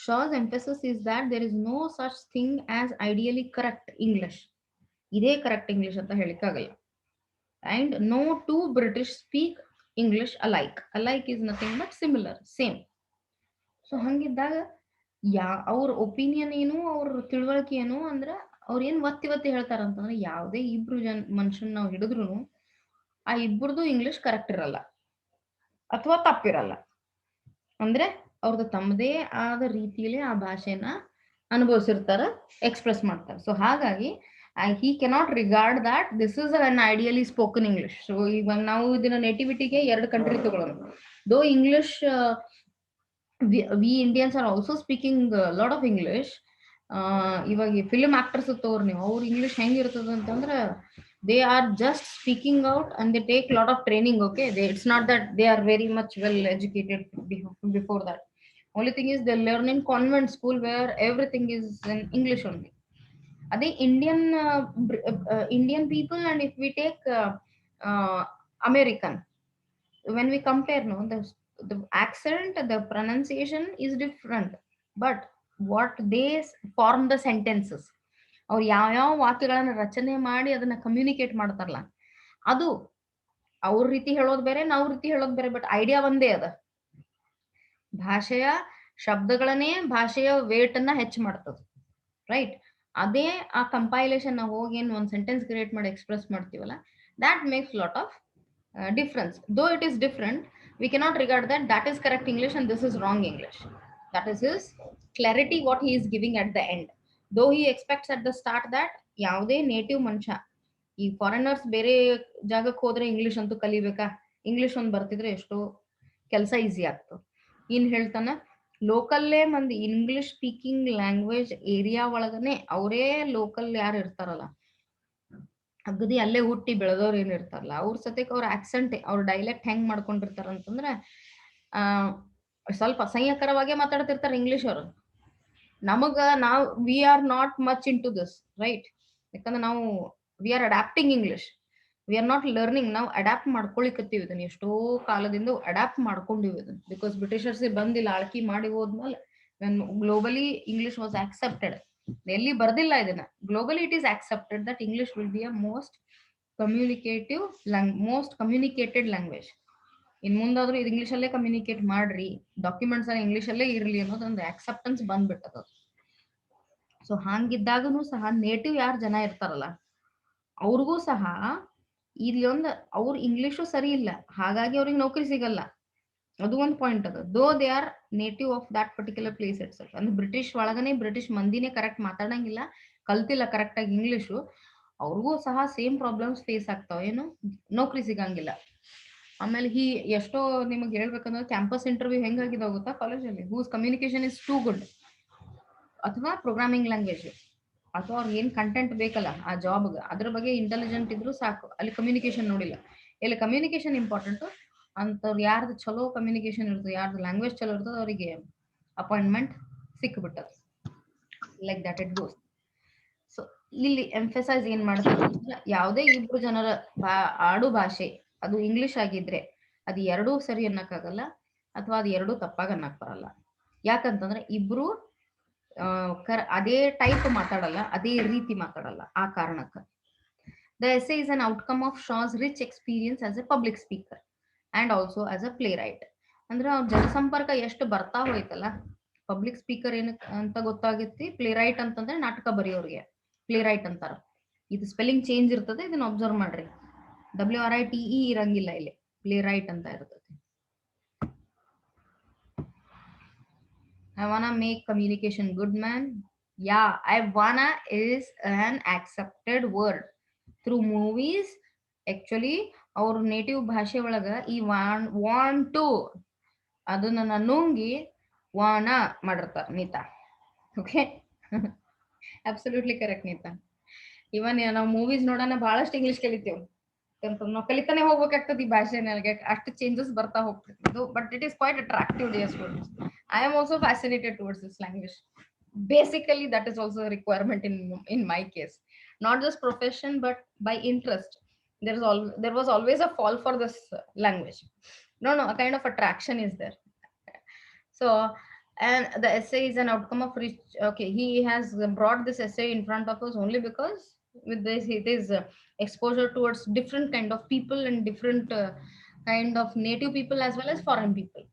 Speaker 1: Shaw's emphasis is that there is no such thing as ideally correct English. ಇದೇ ಕರೆಕ್ಟ್ ಇಂಗ್ಲಿಷ್ ಅಂತ ಹೇಳಿಕ್ಕಾಗಲ್ಲ. And no two British speak English alike. Alike is nothing but similar, same. So ಹಂಗಿದ್ದಾಗ ಅವ್ರ ಒಪಿನಿಯನ್ ಏನು, ಅವ್ರ ತಿಳುವಳಿಕೆ ಏನು ಅಂದ್ರೆ ಅವ್ರ ಏನ್ ಒತ್ತಿ ಹೇಳ್ತಾರಂತಂದ್ರೆ ಯಾವುದೇ ಇಬ್ರು ಮನುಷ್ಯನ್ ನಾವು ಹಿಡಿದ್ರು ಆ ಇಬ್ಬರದು ಇಂಗ್ಲಿಷ್ ಕರೆಕ್ಟ್ ಇರಲ್ಲ ಅಥವಾ ತಪ್ಪಿರಲ್ಲ. ಅಂದ್ರೆ ಅವ್ರದ್ದು ತಮ್ಮದೇ ಆದ ರೀತಿಯಲ್ಲಿ ಆ ಭಾಷೆನ ಅನುಭವಿಸಿರ್ತಾರ, ಎಕ್ಸ್ಪ್ರೆಸ್ ಮಾಡ್ತಾರೆ. ಸೊ ಹಾಗಾಗಿ he cannot regard that this is an ideally spoken English. So ಇವಾಗ ನಾವು ಇದನ್ನ ನೇಟಿವಿಟಿಗೆ 2 ಕಂಟ್ರಿ ತಗೊಳ್ಳೋಣ. ದೋ English we Indians are also speaking a lot of English. ಇವಾಗ ಫಿಲ್ಮ್ ಆಕ್ಟರ್ಸ್ ತಗೋರ್ ನೀವು, ಅವ್ರ ಇಂಗ್ಲಿಷ್ ಹೆಂಗಿರ್ತದ ಅಂತಂದ್ರ they are just speaking out and they take lot of training. Okay, it's not that they are very much well educated before that. Only thing is they learn in convent school where everything is in English only. Ade Indian people, and if we take American, when we compare, no, the accent, the pronunciation is different, but what they form the sentences, ಅವ್ರು ಯಾವ ವಾಕ್ಯಗಳನ್ನ ರಚನೆ ಮಾಡಿ ಅದನ್ನ ಕಮ್ಯುನಿಕೇಟ್ ಮಾಡ್ತಾರಲ್ಲ, ಅದು ಅವ್ರ ರೀತಿ ಹೇಳೋದು ಬೇರೆ, ನಾವು ರೀತಿ ಹೇಳೋದು ಬೇರೆ, ಬಟ್ ಐಡಿಯಾ ಒಂದೇ ಅದ. ಭಾಷೆಯ ಶಬ್ದಗಳನ್ನೇ ಭಾಷೆಯ ವೇಟ್ ಅನ್ನ ಹೆಚ್ಚು ಮಾಡ್ತದ, ರೈಟ್? ಅದೇ ಆ ಕಂಪೈಲೇಷನ್ ನಾವು ಹೋಗಿ ಏನ್ ಒಂದ್ ಸೆಂಟೆನ್ಸ್ ಕ್ರಿಯೇಟ್ ಮಾಡಿ ಎಕ್ಸ್ಪ್ರೆಸ್ ಮಾಡ್ತೀವಲ್ಲ, that makes lot of difference. Though it is different, we cannot regard that is correct English and this is wrong English. That is his clarity what he is giving at the end. Though he expects at the start that ಯಾವುದೇ ನೇಟಿವ್ ಮನುಷ್ಯ, ಈ ಫಾರಿನರ್ಸ್ ಬೇರೆ ಜಾಗಕ್ಕೆ ಹೋದ್ರೆ ಇಂಗ್ಲಿಷ್ ಅಂತೂ ಕಲಿಬೇಕಾ, ಇಂಗ್ಲಿಷ್ ಒಂದ್ ಬರ್ತಿದ್ರೆ ಎಷ್ಟೋ ಕೆಲಸ ಈಸಿ ಆಗ್ತದೆ. ಏನ್ ಹೇಳ್ತಾನ, ಲೋಕಲ್ಲೇ ಮಂದಿ ಇಂಗ್ಲಿಷ್ ಸ್ಪೀಕಿಂಗ್ ಲ್ಯಾಂಗ್ವೇಜ್ ಏರಿಯಾ ಒಳಗನೆ ಅವರೇ ಲೋಕಲ್ ಯಾರು ಇರ್ತಾರಲ್ಲ ಅಗದಿ ಅಲ್ಲೇ ಹುಟ್ಟಿ ಬೆಳೆದವ್ರು ಏನಿರ್ತಾರಲ್ಲ ಅವ್ರ ಸತ್ಯಕ್ಕೆ ಅವ್ರ ಆಕ್ಸೆಂಟ್ ಅವ್ರ ಡೈಲೆಕ್ಟ್ ಹೆಂಗ್ ಮಾಡ್ಕೊಂಡಿರ್ತಾರ ಅಂತಂದ್ರೆ ಆ ಸ್ವಲ್ಪ ಅಸಹ್ಯಕರವಾಗೇ ಮಾತಾಡ್ತಿರ್ತಾರೆ ಇಂಗ್ಲಿಷ್ ಅವರು. ನಾವು we are not much into this right, ಯಾಕಂದ್ರೆ ನಾವು we are adapting English, we are not learning. ನಾವು ಅಡಾಪ್ಟ್ ಮಾಡ್ಕೊಳಿಕತ್ತೀವಿ ಇದನ್ನ, ಎಷ್ಟೋ ಕಾಲದಿಂದ ಅಡಾಪ್ಟ್ ಮಾಡ್ಕೊಂಡಿವಿ ಇದನ್ನ. ಬಿಕಾಸ್ ಬ್ರಿಟಿಷರ್ಸ್ ಬಂದಿಲ್ಲ, ಆಳ್ಕಿ ಮಾಡಿ ಹೋದ್ಮೇಲೆ ಗ್ಲೋಬಲಿ ಇಂಗ್ಲಿಷ್ ವಾಸ್ ಆಕ್ಸೆಪ್ಟೆಡ್. ಎಲ್ಲಿ ಬರ್ದಿಲ್ಲ ಇದನ್ನ, globally it is accepted that English will be a most communicated language. ಇನ್ ಮುಂದಾದ್ರೂ ಇದು ಇಂಗ್ಲಿಷ್ ಅಲ್ಲೇ ಕಮ್ಯುನಿಕೇಟ್ ಮಾಡ್ರಿ, ಡಾಕ್ಯುಮೆಂಟ್ಸ್ ಎಲ್ಲ ಇಂಗ್ಲಿಷ್ ಅಲ್ಲೇ ಇರ್ಲಿ ಅನ್ನೋದೊಂದು ಆಕ್ಸೆಪ್ಟೆನ್ಸ್ ಬಂದ್ಬಿಟ್ಟದ. ಸೊ ಹಂಗಿದ್ದಾಗನು ಸಹ ನೇಟಿವ್ ಯಾರು ಜನ ಇರ್ತಾರಲ್ಲ ಅವ್ರಿಗೂ ಸಹ ಇಲ್ಲಿ ಅವ್ರ ಇಂಗ್ಲಿಷು ಸರಿ ಇಲ್ಲ, ಹಾಗಾಗಿ ಅವ್ರಿಗೆ ನೌಕರಿ ಸಿಗಲ್ಲ. ಅದು ಒಂದು ಪಾಯಿಂಟ್ ಅದ. Though they are native of that particular place it self. ಅಂದ್ರೆ ಬ್ರಿಟಿಷ್ ಒಳಗನೆ ಬ್ರಿಟಿಷ್ ಮಂದಿನೇ ಕರೆಕ್ಟ್ ಮಾತಾಡಂಗಿಲ್ಲ, ಕಲ್ತಿಲ್ಲ ಕರೆಕ್ಟ್ ಆಗಿ ಇಂಗ್ಲಿಷು, ಅವ್ರಿಗೂ ಸಹ ಸೇಮ್ ಪ್ರಾಬ್ಲಮ್ಸ್ ಫೇಸ್ ಆಗ್ತಾವ. ಏನು, ನೌಕರಿ ಸಿಗಂಗಿಲ್ಲ. ಆಮೇಲೆ ಎಷ್ಟೋ ನಿಮಗೆ ಹೇಳ್ಬೇಕಂದ್ರೆ ಕ್ಯಾಂಪಸ್ ಇಂಟರ್ವ್ಯೂ ಹೆಂಗಾಗಿದೆ ಗೊತ್ತಾ ಕಾಲೇಜಲ್ಲಿ, who's communication is too good, ಅಥವಾ ಪ್ರೋಗ್ರಾಮಿಂಗ್ ಲ್ಯಾಂಗ್ವೇಜ್, ಅಥವಾ ಅವ್ರಿಗೆ ಏನ್ ಕಂಟೆಂಟ್ ಬೇಕಲ್ಲ ಆ ಜಾಬ್ಗೆ ಅದ್ರ ಬಗ್ಗೆ ಇಂಟೆಲಿಜೆಂಟ್ ಇದ್ರು ಸಾಕು. ಅಲ್ಲಿ ಕಮ್ಯುನಿಕೇಶನ್ ನೋಡಿಲ್ಲ, ಇಲ್ಲಿ ಕಮ್ಯುನಿಕೇಶನ್ ಇಂಪಾರ್ಟೆಂಟ್. ಅಂತವ್ರು ಯಾರ್ದು ಚಲೋ ಕಮ್ಯುನಿಕೇಶನ್ ಇರ್ತದೆ, ಯಾರ್ದು ಲ್ಯಾಂಗ್ವೇಜ್ ಚಲೋ ಇರ್ತದೆ, ಅವರಿಗೆ ಅಪಾಯಿಂಟ್ಮೆಂಟ್ ಸಿಕ್ಬಿಟ್ಟದ. Like that it goes. So ಇಲ್ಲಿ ಎಂಫಸೈಸ್ ಏನ್ ಮಾಡ್ತಾರೆ, ಯಾವುದೇ ಇಬ್ರು ಜನರ ಆಡು ಭಾಷೆ ಅದು ಇಂಗ್ಲಿಷ್ ಆಗಿದ್ರೆ ಅದು ಎರಡೂ ಸರಿ ಅನ್ನಕ್ಕಾಗಲ್ಲ, ಅಥವಾ ಅದು ಎರಡೂ ತಪ್ಪಾಗಿ ಅನ್ನಕ್ ಬರಲ್ಲ. ಯಾಕಂತಂದ್ರೆ ಇಬ್ರು ಅದೇ ಟೈಪ್ ಮಾತಾಡಲ್ಲ, ಅದೇ ರೀತಿ ಮಾತಾಡಲ್ಲ. ಆ ಕಾರಣಕ್ಕ the essay is an outcome of Shaw's rich experience as a public speaker and also as a playwright. ಅಂದ್ರೆ ಅವ್ರ ಜನಸಂಪರ್ಕ ಎಷ್ಟು ಬರ್ತಾ ಹೋಯ್ತಲ್ಲ, ಪಬ್ಲಿಕ್ ಸ್ಪೀಕರ್ ಏನಕ್ಕೆ ಅಂತ ಗೊತ್ತಾಗೈತಿ, ಪ್ಲೇ ರೈಟ್ ಅಂತಂದ್ರೆ ನಾಟಕ ಬರೆಯೋರಿಗೆ ಪ್ಲೇ ರೈಟ್ ಅಂತಾರ. ಇದು ಸ್ಪೆಲ್ಲಿಂಗ್ ಚೇಂಜ್ ಇರ್ತದೆ, ಇದನ್ನ ಅಬ್ಸರ್ವ್ ಮಾಡ್ರಿ. WRITE ಇರಂಗಿಲ್ಲ, ಇಲ್ಲಿ ಪ್ಲೇ ರೈಟ್ ಅಂತ ಇರ್ತದೆ. I wanna make communication good, man. Yeah, I wanna is an accepted word through movies. Actually, our native ಭಾಷೆ ಒಳಗ ಈ want to ಅದನ್ನ ನುಂಗಿ wanna ಮಾಡಿರ್ತಾರ Neeta. Okay, absolutely correct Neeta. Even ನಾವು ಮೂವೀಸ್ ನೋಡೋಣ ಬಹಳಷ್ಟು ಇಂಗ್ಲಿಷ್ ಕಲಿತೇವೆ, ನಾವು ಕಲಿತಾನೆ ಹೋಗ್ಬೇಕಾಗ್ತದೆ ಈ ಭಾಷೆ, ನನಗೆ ಅಷ್ಟು ಚೇಂಜಸ್ ಬರ್ತಾ ಹೋಗ್ತದೆ. But it is quite attractive dear students. I am also fascinated towards this language. Basically, that is also a requirement in my case. Not just profession, but by interest. There was always a fall for this language. No, a kind of attraction is there. So, and the essay is an outcome of rich. Okay, he has brought this essay in front of us only because with this it is exposure towards different kind of people and different kind of native people as well as foreign people.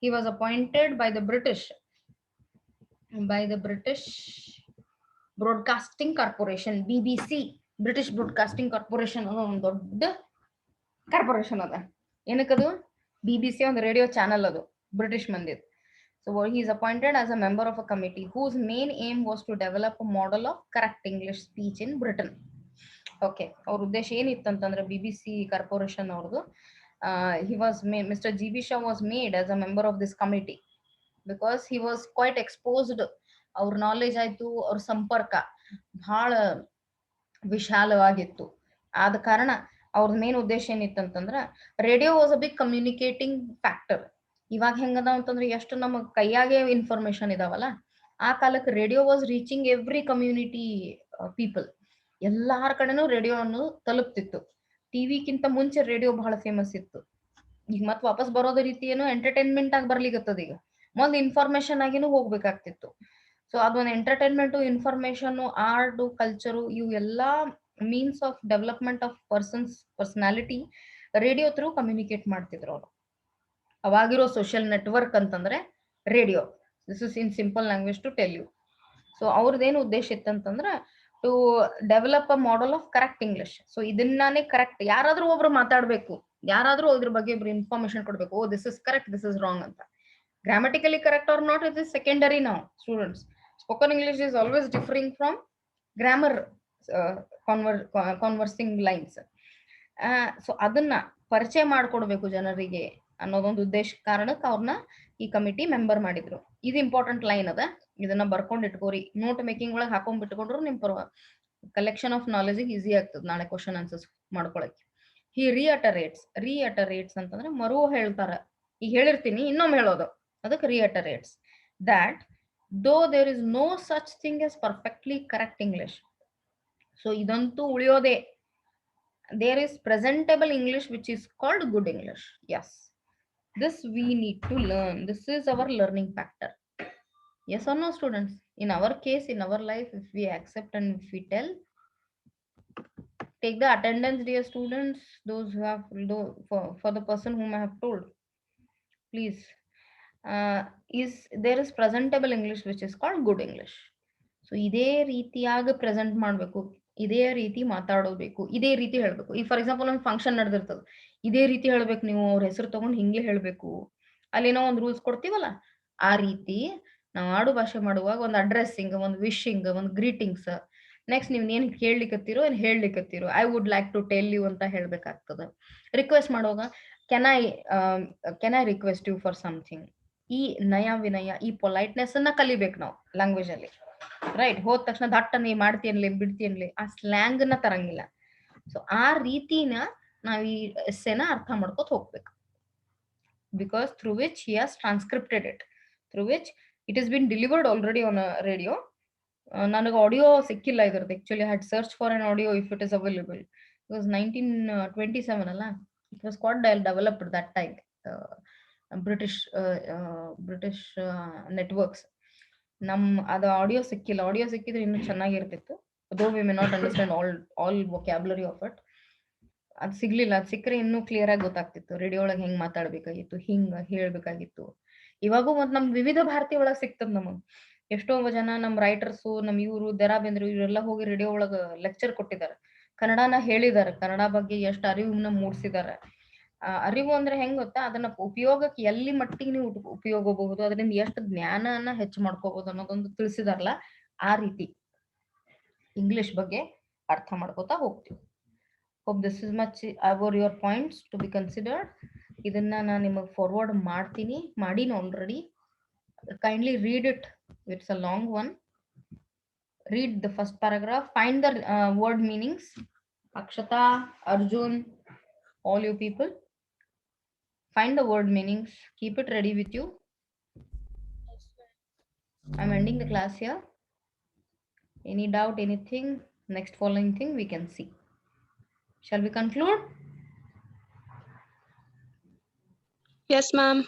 Speaker 1: He was appointed by the British Broadcasting Corporation, BBC, British Broadcasting Corporation ಅನ್ನೋ ಒಂದು ದೊಡ್ಡ ಕಾರ್ಪೊರೇಷನ್ ಅದ. ಏನಕ್ಕದು? BBC ಒಂದು ರೇಡಿಯೋ ಚಾನಲ್ ಅದು, British ಮಂದಿದ್. So he is appointed as a member of a committee whose main aim was to develop a model of correct English speech in Britain. Okay, ಅವ್ರ ಉದ್ದೇಶ ಏನಿತ್ತು ಅಂತಂದ್ರೆ BBC ಕಾರ್ಪೊರೇಷನ್ ಅವ್ರದ್ದು, Mr. GB Shaw was made as a member of this committee because he was quite exposed. ಅವ್ರ ನಾಲೆಜ್ ಆಯ್ತು, ಅವ್ರ ಸಂಪರ್ಕ ಬಹಳ ವಿಶಾಲವಾಗಿತ್ತು. ಆದ ಕಾರಣ ಅವ್ರ ಮೇನ್ ಉದ್ದೇಶ ಏನಿತ್ತಂತಂದ್ರ radio was a big communicating factor. ಇವಾಗ ಹೆಂಗದ ಅಂತಂದ್ರೆ ಎಷ್ಟು ನಮ್ಮ ಕೈಯಾಗೆ ಇನ್ಫಾರ್ಮೇಶನ್ ಇದಾವಲ್ಲ, ಆ ಕಾಲಕ್ಕೆ radio was reaching every community people. ಎಲ್ಲಾರ ಕಡೆನೂ ರೇಡಿಯೋವನ್ನು ತಲುಪ್ತಿತ್ತು. ಟಿವಿಗಿಂತ ಮುಂಚೆ ರೇಡಿಯೋ ಬಹಳ ಫೇಮಸ್ ಇತ್ತು. ಈಗ ಮತ್ ವಾಪಸ್ ಬರೋದ ರೀತಿ ಏನೋ ಎಂಟರ್ಟೈನ್ಮೆಂಟ್ ಆಗಿ ಬರ್ಲಿಕ್ಕತ್ತದ. ಈಗ ಮೊದ್ಲು ಇನ್ಫಾರ್ಮೇಶನ್ ಆಗಿನೂ ಹೋಗ್ಬೇಕಾಗ್ತಿತ್ತು. ಸೊ ಅದೊಂದು ಎಂಟರ್ಟೈನ್ಮೆಂಟ್, ಇನ್ಫಾರ್ಮೇಶನ್, ಆರ್ಟ್, ಕಲ್ಚರು, ಇವು ಎಲ್ಲಾ means of development of personality radio through communicate ಮಾಡ್ತಿದ್ರು ಅವರು. ಅವಾಗಿರೋ ಸೋಷಿಯಲ್ ನೆಟ್ವರ್ಕ್ ಅಂತಂದ್ರೆ radio. This is in simple language to tell you. So ಅವ್ರದ್ದೇನು ಉದ್ದೇಶ ಇತ್ತಂತಂದ್ರೆ to develop a model of correct English. So ಇದನ್ನಾನೇ ಕರೆಕ್ಟ್, ಯಾರಾದ್ರೂ ಒಬ್ರು ಮಾತಾಡ್ಬೇಕು, ಯಾರಾದ್ರೂ ಅದ್ರ ಬಗ್ಗೆ ಒಬ್ರು ಇನ್ಫಾರ್ಮೇಶನ್ ಕೊಡ್ಬೇಕು, oh this is correct, this is wrong ಅಂತ. Grammatically correct R not, it is secondary now students. Spoken English is always differing from grammar conversing lines. So ಅದನ್ನ ಪರಿಚಯ ಮಾಡ್ಕೊಡ್ಬೇಕು ಜನರಿಗೆ ಅನ್ನೋದೊಂದು ಉದ್ದೇಶ ಕಾರಣಕ್ಕೆ ಅವ್ರನ್ನ ಈ ಕಮಿಟಿ ಮೆಂಬರ್ ಮಾಡಿದ್ರು. ಇದು ಇಂಪಾರ್ಟೆಂಟ್ ಲೈನ್ ಅದ, ಇದನ್ನ ಬರ್ಕೊಂಡ್ ಇಟ್ಕೋರಿ. ನೋಟ್ ಮೇಕಿಂಗ್ ಒಳಗೆ ಹಾಕೊಂಡ್ ಬಿಟ್ಕೊಂಡ್ರು ನಿಮ್ ಕಲೆಕ್ಷನ್ ಆಫ್ ನಾಲೆಜ್ ಈಸಿ ಆಗ್ತದೆ ನಾಳೆ ಕ್ವಶನ್ ಆನ್ಸರ್ಸ್ ಮಾಡ್ಕೊಳಕ್ಕೆ. ಹಿ ರಿಯಟರೇಟ್ಸ್ ಅಂತಂದ್ರೆ ಮರು ಹೇಳ್ತಾರ. ಈಗ ಹೇಳಿರ್ತೀನಿ ಇನ್ನೊಮ್ಮೆ ಹೇಳೋದು, ಅದಕ್ಕೆ ರಿಯಟರೇಟ್ಸ್ that though there is no such thing as perfectly correct English. So idantu uliyode. There is presentable English which is called good English. Yes, this we need to learn. This is our learning factor. Yes or no, students? In our case, in our life, if we accept and if we tell, take the attendance, dear students, those who have for the person whom I have told, please. There is presentable English which is called good English. So ಇದೇ ರೀತಿಯಾಗಿ ಪ್ರೆಸೆಂಟ್ ಮಾಡಬೇಕು, ಇದೇ ರೀತಿ ಮಾತಾಡೋಬೇಕು, ಇದೇ ರೀತಿ ಹೇಳ್ಬೇಕು. ಈಗ ಫಾರ್ ಎಕ್ಸಾಂಪಲ್ ಒಂದು ಫಂಕ್ಷನ್ ನಡೆದಿರ್ತದೆ, ಇದೇ ರೀತಿ ಹೇಳ್ಬೇಕು, ನೀವು ಅವ್ರ ಹೆಸರು ತಗೊಂಡು ಹಿಂಗೆ ಹೇಳ್ಬೇಕು, ಅಲ್ಲೇನೋ ಒಂದು ರೂಲ್ಸ್ ಕೊಡ್ತೀವಲ್ಲ, ಆ ರೀತಿ ನಾವು ಆಡು ಭಾಷೆ ಮಾಡುವಾಗ ಒಂದು ಅಡ್ರೆಸ್ಸಿಂಗ್, ಒಂದು ವಿಶಿಂಗ್, ಒಂದು ಗ್ರೀಟಿಂಗ್ಸ್, ನೆಕ್ಸ್ಟ್ ನೀವು ಏನ್ ಕೇಳ್ಲಿಕ್ಕತ್ತೀರೋ ಏನ್ ಹೇಳ್ಲಿಕ್ಕತ್ತೀರೋ, I would like to tell you ಅಂತ ಹೇಳ್ಬೇಕಾಗ್ತದೆ. ರಿಕ್ವೆಸ್ಟ್ ಮಾಡುವಾಗ can I request you for something. ಈ ನಯ ವಿನಯ, ಈ ಪೊಲೈಟ್ನೆಸ್ ಅನ್ನ ಕಲಿಬೇಕು ನಾವು ಲ್ಯಾಂಗ್ವೇಜ್ ಅಲ್ಲಿ. ರೈಟ್, ಹೋದ ತಕ್ಷಣ ದಟ್ಟನೆ ಮಾಡ್ತೀಯನ್ಲಿ ಬಿಡ್ತೀಯನ್ಲಿ ಆ ಸ್ಲ್ಯಾಂಗ್ ನ ತರಂಗಿಲ್ಲ. ಸೊ ಆ ರೀತಿನ ನಾವ್ ಈ ಎಸ್ಸೆನ ಅರ್ಥ ಮಾಡ್ಕೋತ ಹೋಗ್ಬೇಕು. Because through which he has transcribed it, through which it is been delivered already on radio. ನನಗೆ ಆಡಿಯೋ ಸಿಕ್ಕಿಲ್ಲ ಇದ್ರದ್ದು. Actually had search for an audio if it is available. It was 1927 ಅಲ್ಲ, it was quite developed that time. British networks. ಅದು ಆಡಿಯೋ ಸಿಕ್ಕಿಲ್ಲ. ಆಡಿಯೋ ಸಿಕ್ಕಿದ್ರೆ ಇನ್ನೂ ಚೆನ್ನಾಗಿರ್ತಿತ್ತು. Though we may not understand all vocabulary of it. ಅದು ಸಿಗ್ಲಿಲ್ಲ. ಅದು ಸಿಕ್ಕರೆ ಇನ್ನೂ ಕ್ಲಿಯರ್ ಆಗಿ ಗೊತ್ತಾಗ್ತಿತ್ತು. ರೇಡಿಯೋ ಒಳಗೆ ಹೆಂಗ್ ಮಾತಾಡ್ಬೇಕಾಗಿತ್ತು, ಹಿಂಗ ಹೇಳ್ಬೇಕಾಗಿತ್ತು. ಇವಾಗೂ ಮತ್ ನಮ್ ವಿವಿಧ ಭಾರತಿ ಒಳಗೆ ಸಿಗ್ತದ ನಮಗ್. ಎಷ್ಟೋ ಜನ ನಮ್ ರೈಟರ್ಸು, ನಮ್ ಇವರು ದರಾ ಬೇಂದ್ರೆ ಇವರೆಲ್ಲ ಹೋಗಿ ರೇಡಿಯೋ ಒಳಗ ಲೆಕ್ಚರ್ ಕೊಟ್ಟಿದ್ದಾರೆ, ಕನ್ನಡನ ಹೇಳಿದ್ದಾರೆ, ಕನ್ನಡ ಬಗ್ಗೆ ಎಷ್ಟು ಅರಿವನ್ನ ಮೂಡಿಸಿದ್ದಾರೆ. ಅರಿವು ಅಂದ್ರೆ ಹೆಂಗ್ ಗೊತ್ತಾ, ಅದನ್ನ ಉಪಯೋಗಕ್ಕೆ ಎಲ್ಲಿ ಮಟ್ಟಿಗೆ ನೀವು ಉಪಯೋಗಬಹುದು, ಅದರಿಂದ ಎಷ್ಟು ಜ್ಞಾನನ ಹೆಚ್ಚು ಮಾಡ್ಕೋಬಹುದು ಅನ್ನೋದೊಂದು ತಿಳಿಸಿದಾರಲ್ಲ, ಆ ರೀತಿ ಇಂಗ್ಲಿಷ್ ಬಗ್ಗೆ ಅರ್ಥ ಮಾಡ್ಕೋತಾ ಹೋಗ್ತೀವಿ. Hope this is much our your points to be considered. ಇದನ್ನ ನಾನು ನಿಮಗೆ ಫಾರ್ವರ್ಡ್ ಮಾಡೀನಿ already. Kindly read it. It's a long one. Read the first paragraph. Find the word meanings. Akshata, Arjun, all you people, find the word meanings. Keep it ready with you. I'm ending the class here. Any doubt, anything, next following thing we can see. Shall we conclude?
Speaker 3: Yes, ma'am.